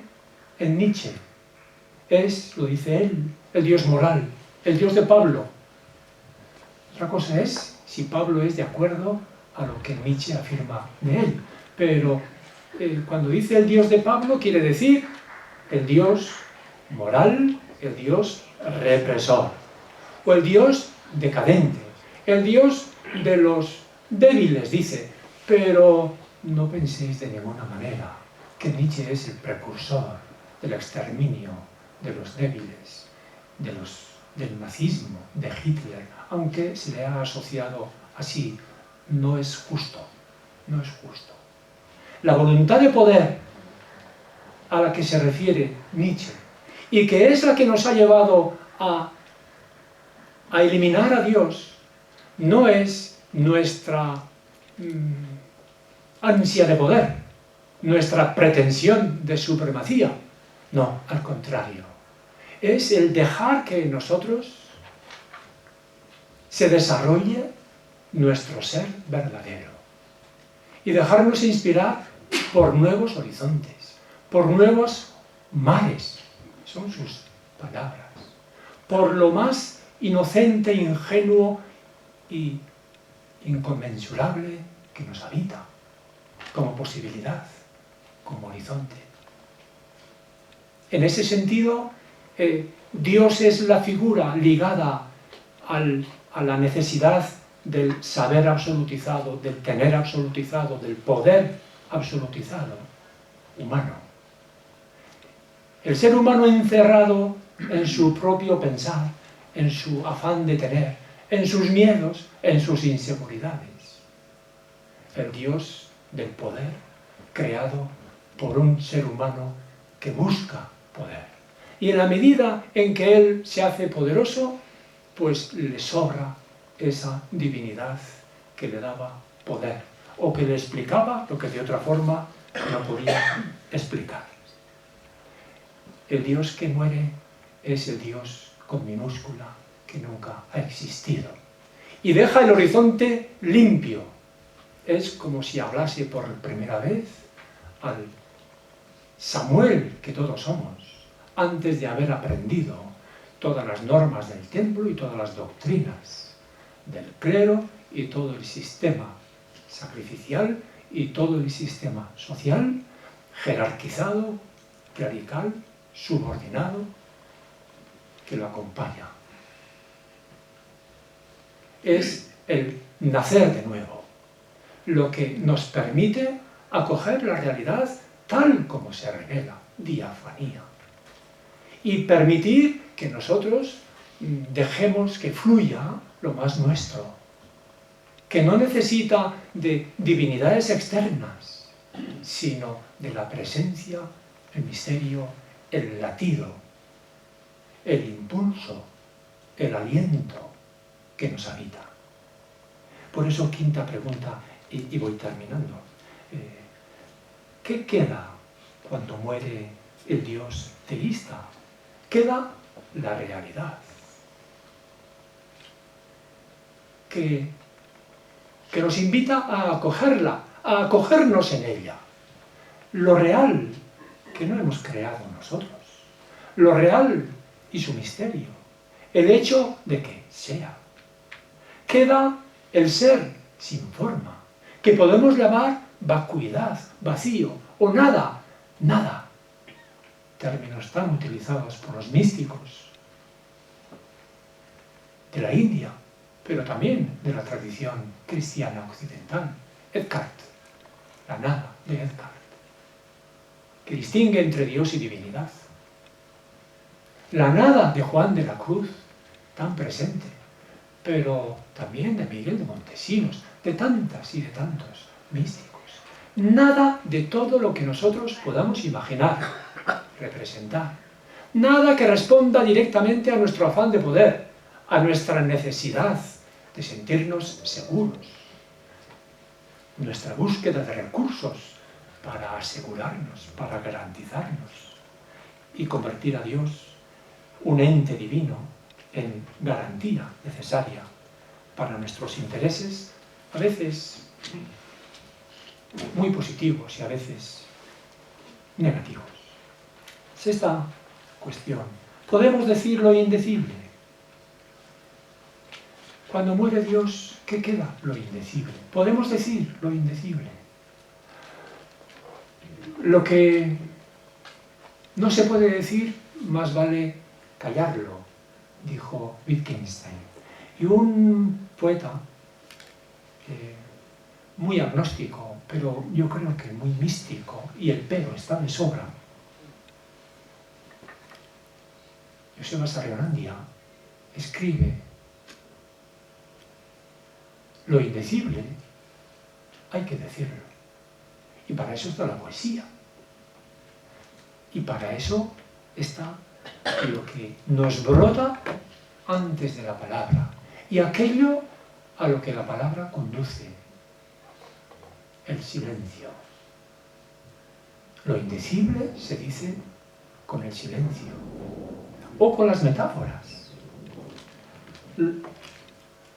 en Nietzsche es, lo dice él, el Dios moral, el Dios de Pablo. Otra cosa es si Pablo es de acuerdo a lo que Nietzsche afirma de él. Pero cuando dice el Dios de Pablo, quiere decir el Dios moral, el Dios represor, o el Dios decadente, el Dios de los débiles, dice. Pero no penséis de ninguna manera que Nietzsche es el precursor del exterminio de los débiles, del nazismo, de Hitler, aunque se le ha asociado así. No es justo, no es justo. La voluntad de poder a la que se refiere Nietzsche, y que es la que nos ha llevado a eliminar a Dios, no es nuestra ansia de poder, nuestra pretensión de supremacía. No, al contrario. Es el dejar que en nosotros se desarrolle nuestro ser verdadero y dejarnos inspirar por nuevos horizontes, por nuevos mares, son sus palabras, por lo más inocente, ingenuo y inconmensurable que nos habita, como posibilidad, como horizonte. En ese sentido, Dios es la figura ligada a la necesidad del saber absolutizado, del tener absolutizado, del poder absolutizado humano. El ser humano encerrado en su propio pensar, en su afán de tener, en sus miedos, en sus inseguridades. El Dios del poder, creado por un ser humano que busca poder. Y en la medida en que él se hace poderoso, pues le sobra esa divinidad que le daba poder, o que le explicaba lo que de otra forma no podía explicar. El Dios que muere es el Dios con minúscula que nunca ha existido. Y deja el horizonte limpio. Es como si hablase por primera vez al Samuel que todos somos, antes de haber aprendido todas las normas del templo y todas las doctrinas del clero y todo el sistema sacrificial y todo el sistema social, jerarquizado, clerical, subordinado, que lo acompaña. Es el nacer de nuevo, lo que nos permite acoger la realidad tal como se revela, diafanía, y permitir que nosotros dejemos que fluya lo más nuestro, que no necesita de divinidades externas, sino de la presencia, el misterio, el latido, el impulso, el aliento que nos habita. Por eso, quinta pregunta, y voy terminando. ¿Qué queda cuando muere el Dios teísta? Queda la realidad, que nos invita a acogerla, a acogernos en ella. Lo real, que no hemos creado nosotros. Lo real y su misterio. El hecho de que sea. Queda el ser sin forma, que podemos llamar vacuidad, vacío, o nada, nada. Términos tan utilizados por los místicos de la India, pero también de la tradición cristiana occidental. Eckhart, la nada de Eckhart, que distingue entre Dios y divinidad. La nada de Juan de la Cruz, tan presente, pero también de Miguel de Montesinos, de tantas y de tantos místicos. Nada de todo lo que nosotros podamos imaginar, representar. Nada que responda directamente a nuestro afán de poder, a nuestra necesidad de sentirnos seguros, nuestra búsqueda de recursos para asegurarnos, para garantizarnos y convertir a Dios, un ente divino, en garantía necesaria para nuestros intereses, a veces muy positivos y a veces negativos. Es esta cuestión. Podemos decir lo indecible. Cuando muere Dios, ¿qué queda? Lo indecible. Podemos decir lo indecible. Lo que no se puede decir, más vale callarlo, dijo Wittgenstein. Y un poeta muy agnóstico, pero yo creo que muy místico, y el pero está de sobra, Joseba Sarrionandia, escribe: lo indecible hay que decirlo. Y para eso está la poesía. Y para eso está lo que nos brota antes de la palabra. Y aquello a lo que la palabra conduce. El silencio. Lo indecible se dice con el silencio. O con las metáforas.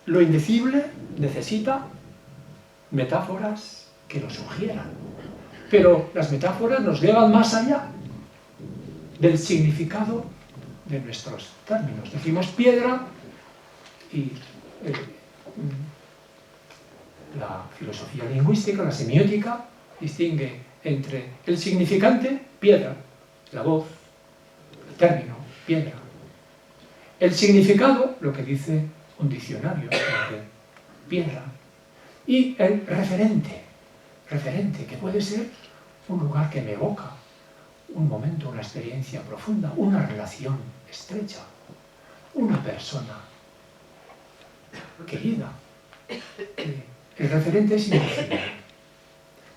Lo indecible necesita metáforas que lo sugieran. Pero las metáforas nos llevan más allá del significado de nuestros términos. Decimos piedra y la filosofía lingüística, la semiótica, distingue entre el significante, piedra, la voz, el término, piedra. El significado, lo que dice un diccionario sobre piedra. Y el referente, que puede ser un lugar que me evoca, un momento, una experiencia profunda, una relación estrecha, una persona querida. El referente es indecible.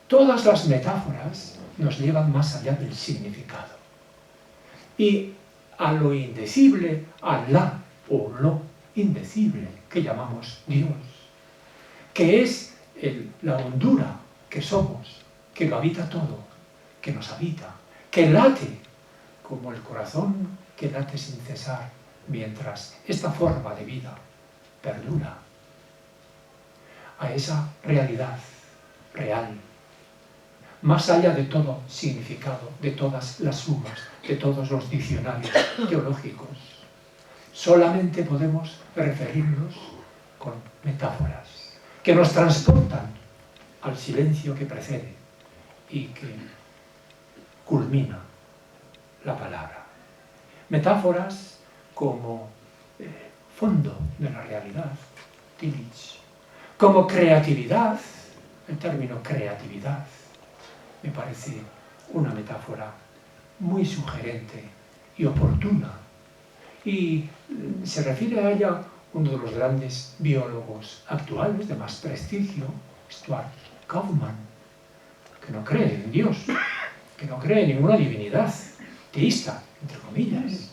Todas las metáforas nos llevan más allá del significado. Y a lo indecible, a la o lo indecible que llamamos Dios, que es la hondura que somos, que lo habita todo, que nos habita, que late como el corazón que late sin cesar mientras esta forma de vida perdura. A esa realidad real, más allá de todo significado, de todas las sumas, de todos los diccionarios teológicos, solamente podemos referirnos con metáforas que nos transportan al silencio que precede y que culmina la palabra. Metáforas como fondo de la realidad, Tillich, como creatividad, el término creatividad me parece una metáfora muy sugerente y oportuna. Y se refiere a ella uno de los grandes biólogos actuales de más prestigio, Stuart Kauffman, que no cree en Dios, que no cree en ninguna divinidad, teísta, entre comillas,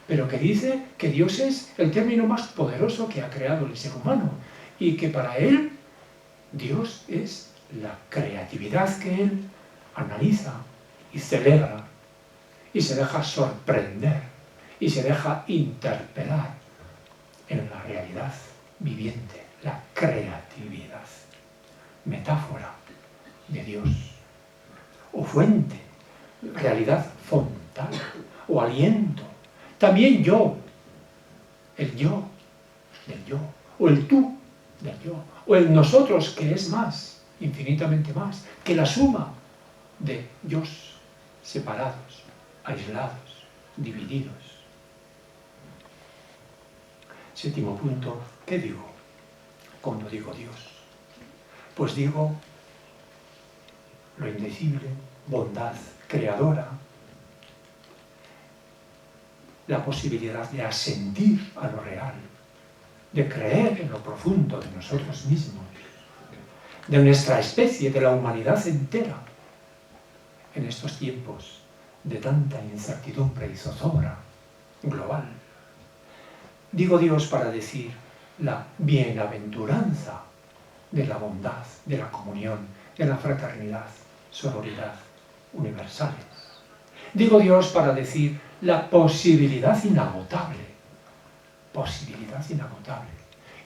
pero que dice que Dios es el término más poderoso que ha creado el ser humano y que para él Dios es la creatividad que él analiza y celebra y se deja sorprender y se deja interpelar en la realidad viviente, la creatividad, metáfora de Dios, o fuente, realidad fontal, o aliento. También yo, el yo del yo, o el tú del yo, o el nosotros, que es más, infinitamente más, que la suma de yos separados, aislados, divididos. Séptimo punto, ¿qué digo? cuando digo Dios? Pues digo lo indecible, bondad creadora, la posibilidad de asentir a lo real, de creer en lo profundo de nosotros mismos, de nuestra especie, de la humanidad entera, en estos tiempos de tanta incertidumbre y zozobra global. Digo Dios para decir la bienaventuranza de la bondad, de la comunión, de la fraternidad, sororidad universales. Digo Dios para decir la posibilidad inagotable,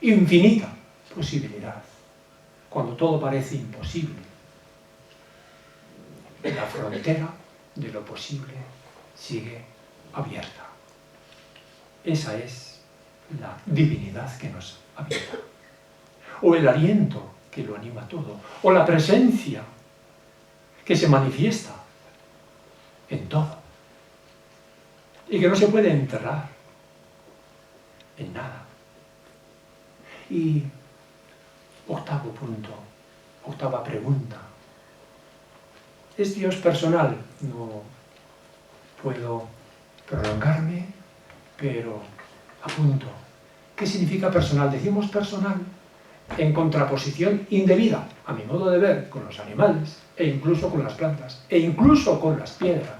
infinita posibilidad, cuando todo parece imposible. La frontera de lo posible sigue abierta. Esa es la divinidad que nos habita. O el aliento que lo anima todo. O la presencia que se manifiesta en todo. Y que no se puede enterrar en nada. Y octavo punto, octava pregunta. ¿Es Dios personal? No puedo prolongarme, pero apunto. ¿Qué significa personal? Decimos personal en contraposición indebida, a mi modo de ver, con los animales, e incluso con las plantas, e incluso con las piedras.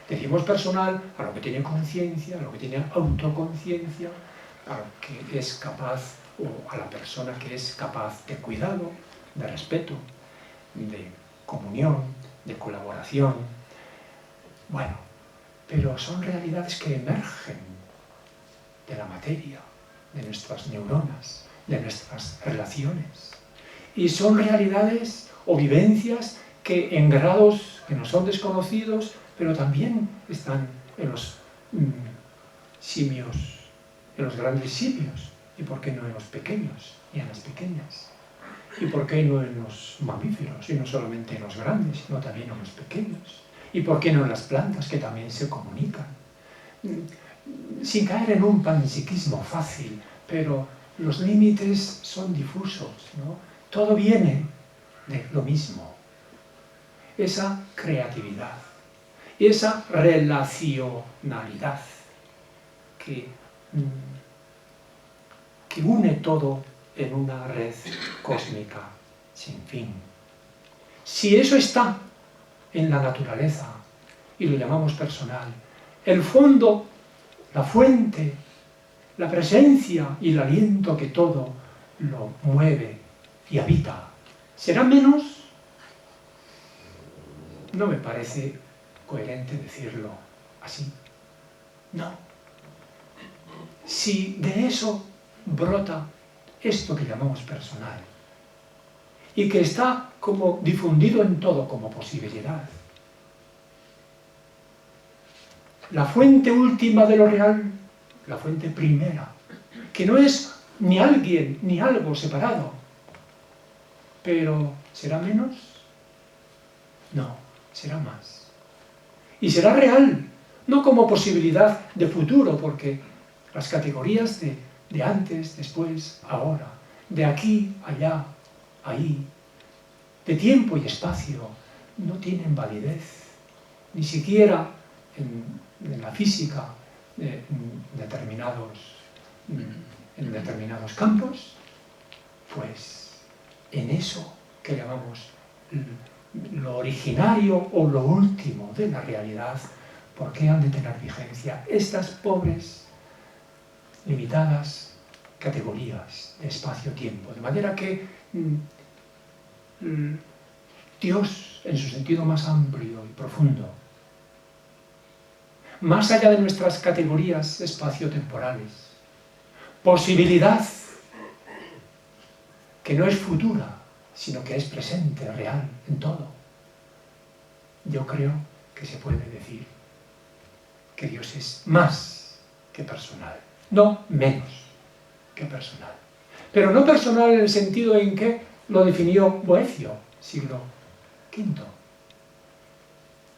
Decimos personal a lo que tiene conciencia, a lo que tiene autoconciencia, a lo que es capaz, o a la persona que es capaz de cuidado, de respeto, de comunión, de colaboración. Bueno, pero son realidades que emergen de la materia, de nuestras neuronas, de nuestras relaciones. Y son realidades o vivencias que en grados que nos son desconocidos, pero también están en los simios, en los grandes simios, y por qué no en los pequeños y en las pequeñas. ¿Y por qué no en los mamíferos? Y no solamente en los grandes, sino también en los pequeños. ¿Y por qué no en las plantas que también se comunican? Sin caer en un panpsiquismo fácil, pero los límites son difusos, ¿no? Todo viene de lo mismo. Esa creatividad, esa relacionalidad que une todo en una red cósmica sin fin. Si eso está en la naturaleza y lo llamamos personal, el fondo, la fuente, la presencia y el aliento que todo lo mueve y habita, ¿será menos? No me parece coherente decirlo así. No. Si de eso brota esto que llamamos personal y que está como difundido en todo como posibilidad, la fuente última de lo real, la fuente primera, que no es ni alguien ni algo separado, pero ¿será menos? No, será más. Y será real, no como posibilidad de futuro, porque las categorías de antes, después, ahora, de aquí, allá, ahí, de tiempo y espacio, no tienen validez, ni siquiera en la física, en determinados campos. Pues en eso que llamamos lo originario o lo último de la realidad, ¿por qué han de tener vigencia estas pobres, limitadas categorías de espacio-tiempo? De manera que Dios, en su sentido más amplio y profundo, más allá de nuestras categorías espacio-temporales, posibilidad que no es futura, sino que es presente, real, en todo. Yo creo que se puede decir que Dios es más que personal, no menos que personal. Pero no personal en el sentido en que lo definió Boecio, siglo V,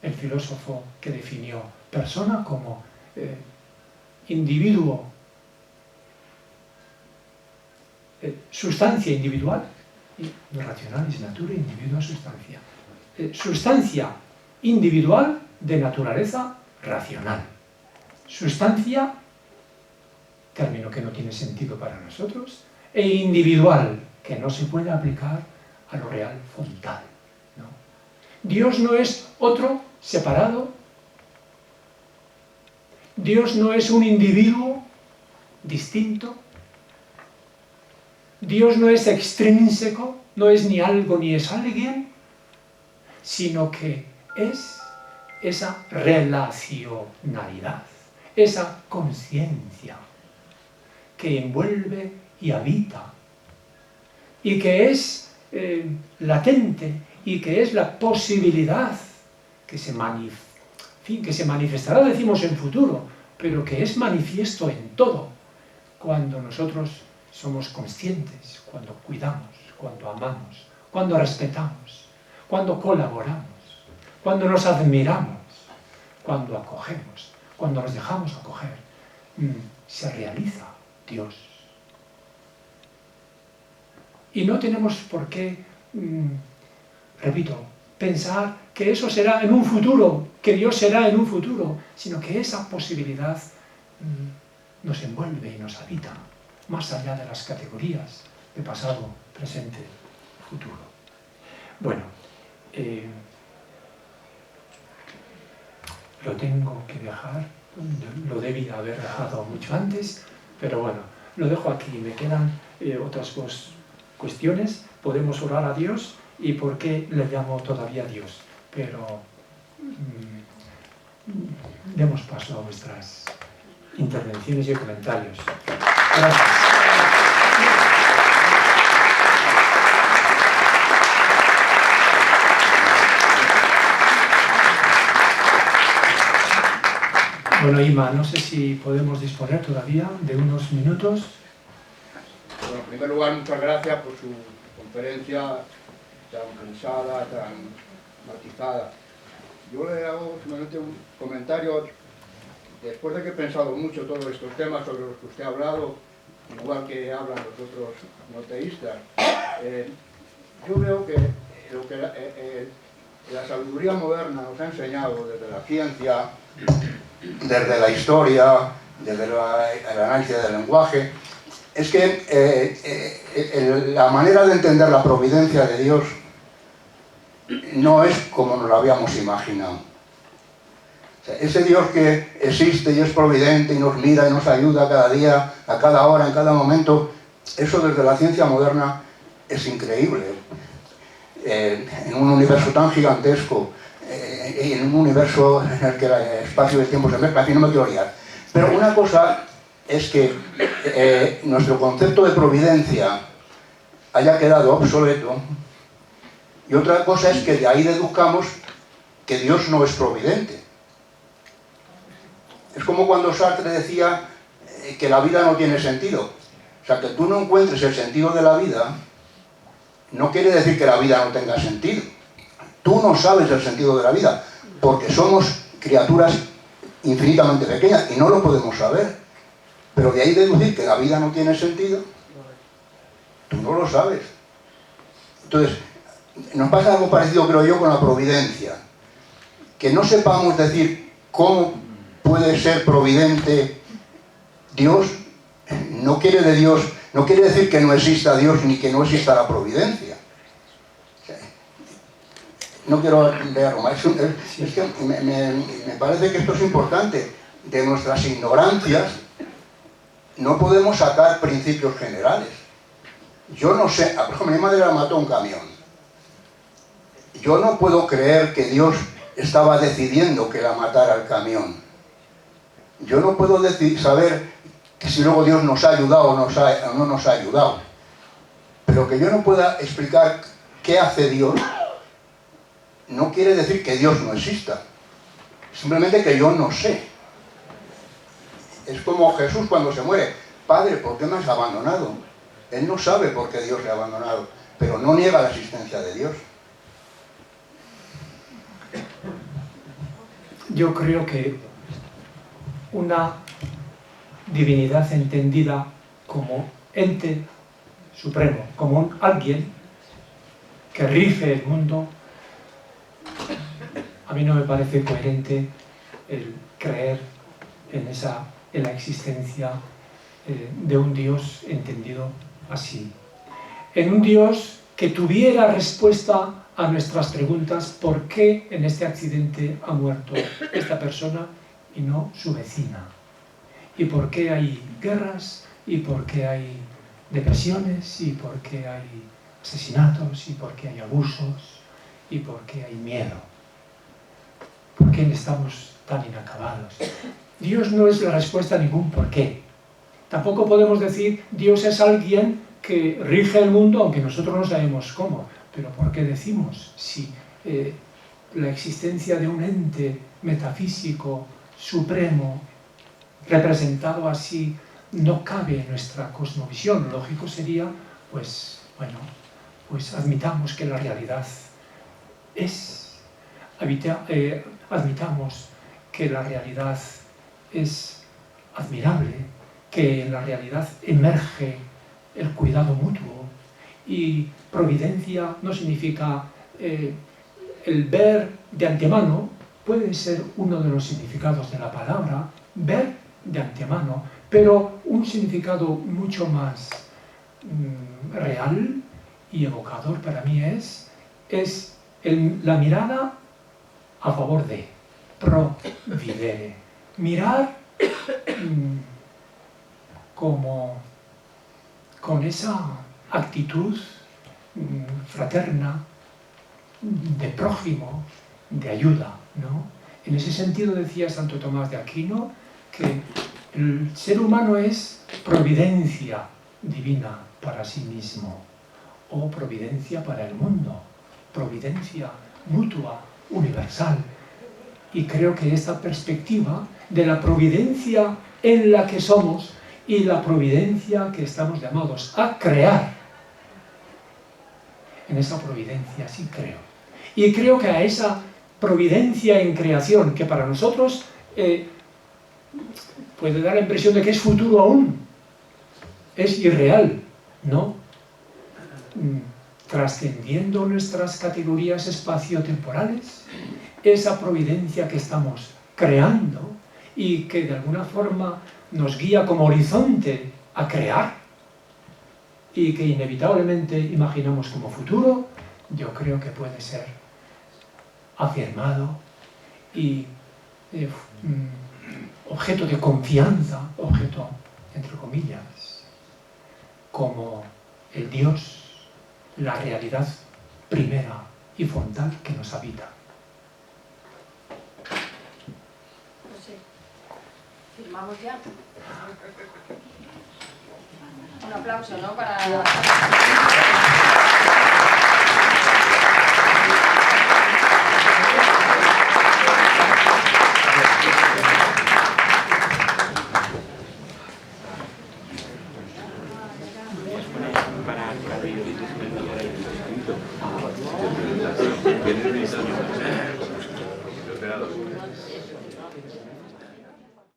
el filósofo que definió persona como individuo sustancia individual, y racionalis natura individua sustancia. Sustancia individual de naturaleza racional. Sustancia, término que no tiene sentido para nosotros, e individual, que no se puede aplicar a lo real fontal, ¿no? Dios no es otro separado. Dios no es un individuo distinto. Dios no es extrínseco, no es ni algo ni es alguien, sino que es esa relacionalidad, esa conciencia que envuelve y habita, y que es latente, y que es la posibilidad que se manifestará, decimos, en futuro, pero que es manifiesto en todo, cuando nosotros somos conscientes, cuando cuidamos, cuando amamos, cuando respetamos, cuando colaboramos, cuando nos admiramos, cuando acogemos, cuando nos dejamos acoger, se realiza Dios. Y no tenemos por qué, repito, pensar que eso será en un futuro, que Dios será en un futuro, sino que esa posibilidad nos envuelve y nos habita, más allá de las categorías de pasado, presente, futuro. Bueno, lo tengo que dejar, lo debía haber dejado mucho antes, pero bueno, lo dejo aquí. Me quedan otras dos cuestiones. Podemos orar a Dios y por qué le llamo todavía Dios, pero demos paso a vuestras intervenciones y comentarios. Gracias. Bueno, Ima, no sé si podemos disponer todavía de unos minutos. Bueno, en primer lugar, muchas gracias por su conferencia tan pensada, tan matizada. Yo le hago simplemente un comentario. Después de que he pensado mucho todos estos temas sobre los que usted ha hablado, igual que hablan los otros no teístas, yo veo que lo que la sabiduría moderna nos ha enseñado desde la ciencia, desde la historia, desde el análisis del lenguaje, es que la manera de entender la providencia de Dios no es como nos lo habíamos imaginado. O sea, ese Dios que existe y es providente y nos mira y nos ayuda cada día, a cada hora, en cada momento, eso desde la ciencia moderna es increíble. En un universo tan gigantesco, y en un universo en el que el espacio y el tiempo se mezclan, así no me quiero liar. Pero una cosa es que nuestro concepto de providencia haya quedado obsoleto, y otra cosa es que de ahí deduzcamos que Dios no es providente. Es como cuando Sartre decía que la vida no tiene sentido. O sea, que tú no encuentres el sentido de la vida no quiere decir que la vida no tenga sentido. Tú no sabes el sentido de la vida, porque somos criaturas infinitamente pequeñas y no lo podemos saber. Pero de ahí deducir que la vida no tiene sentido, tú no lo sabes. Entonces, nos pasa algo parecido, creo yo, con la providencia. Que no sepamos decir cómo puede ser providente Dios, no quiere decir que no exista Dios ni que no exista la providencia. No quiero leerlo más. Es que me parece que esto es importante. De nuestras ignorancias no podemos sacar principios generales. Yo no sé, por ejemplo, mi madre la mató un camión. Yo no puedo creer que Dios estaba decidiendo que la matara el camión. Yo no puedo saber que si luego Dios nos ha ayudado o no nos ha ayudado. Pero que yo no pueda explicar qué hace Dios no quiere decir que Dios no exista. Simplemente que yo no sé. Es como Jesús cuando se muere. Padre, ¿por qué me has abandonado? Él no sabe por qué Dios le ha abandonado, pero no niega la existencia de Dios. Yo creo que una divinidad entendida como ente supremo, como alguien que rige el mundo, a mí no me parece coherente el creer en la existencia de un Dios entendido así. En un Dios que tuviera respuesta a nuestras preguntas: ¿por qué en este accidente ha muerto esta persona y no su vecina? ¿Y por qué hay guerras? ¿Y por qué hay depresiones? ¿Y por qué hay asesinatos? ¿Y por qué hay abusos? ¿Y por qué hay miedo? ¿Por qué estamos tan inacabados? Dios no es la respuesta a ningún por qué. Tampoco podemos decir Dios es alguien que rige el mundo, aunque nosotros no sabemos cómo. Pero ¿por qué decimos si la existencia de un ente metafísico, supremo, representado así, no cabe en nuestra cosmovisión? Lo lógico sería, pues, bueno, pues admitamos que la realidad es, admitamos que la realidad es admirable, que en la realidad emerge el cuidado mutuo, y providencia no significa el ver de antemano. Puede ser uno de los significados de la palabra, ver de antemano, pero un significado mucho más real y evocador para mí es la mirada a favor de, providere, mirar como con esa actitud fraterna, de prójimo, de ayuda, ¿no? En ese sentido decía Santo Tomás de Aquino que el ser humano es providencia divina para sí mismo, o providencia para el mundo, providencia mutua, universal. Y creo que esta perspectiva de la providencia en la que somos y la providencia que estamos llamados a crear, en esa providencia sí creo. Y creo que a esa providencia en creación, que para nosotros puede dar la impresión de que es futuro aún, es irreal, ¿no? Trascendiendo nuestras categorías espaciotemporales, esa providencia que estamos creando y que de alguna forma nos guía como horizonte a crear y que inevitablemente imaginamos como futuro, yo creo que puede ser afirmado y objeto de confianza, objeto entre comillas, como el Dios, la realidad primera y frontal que nos habita. Pues sí. ¿Firmamos ya? Un aplauso, ¿no? Para... Para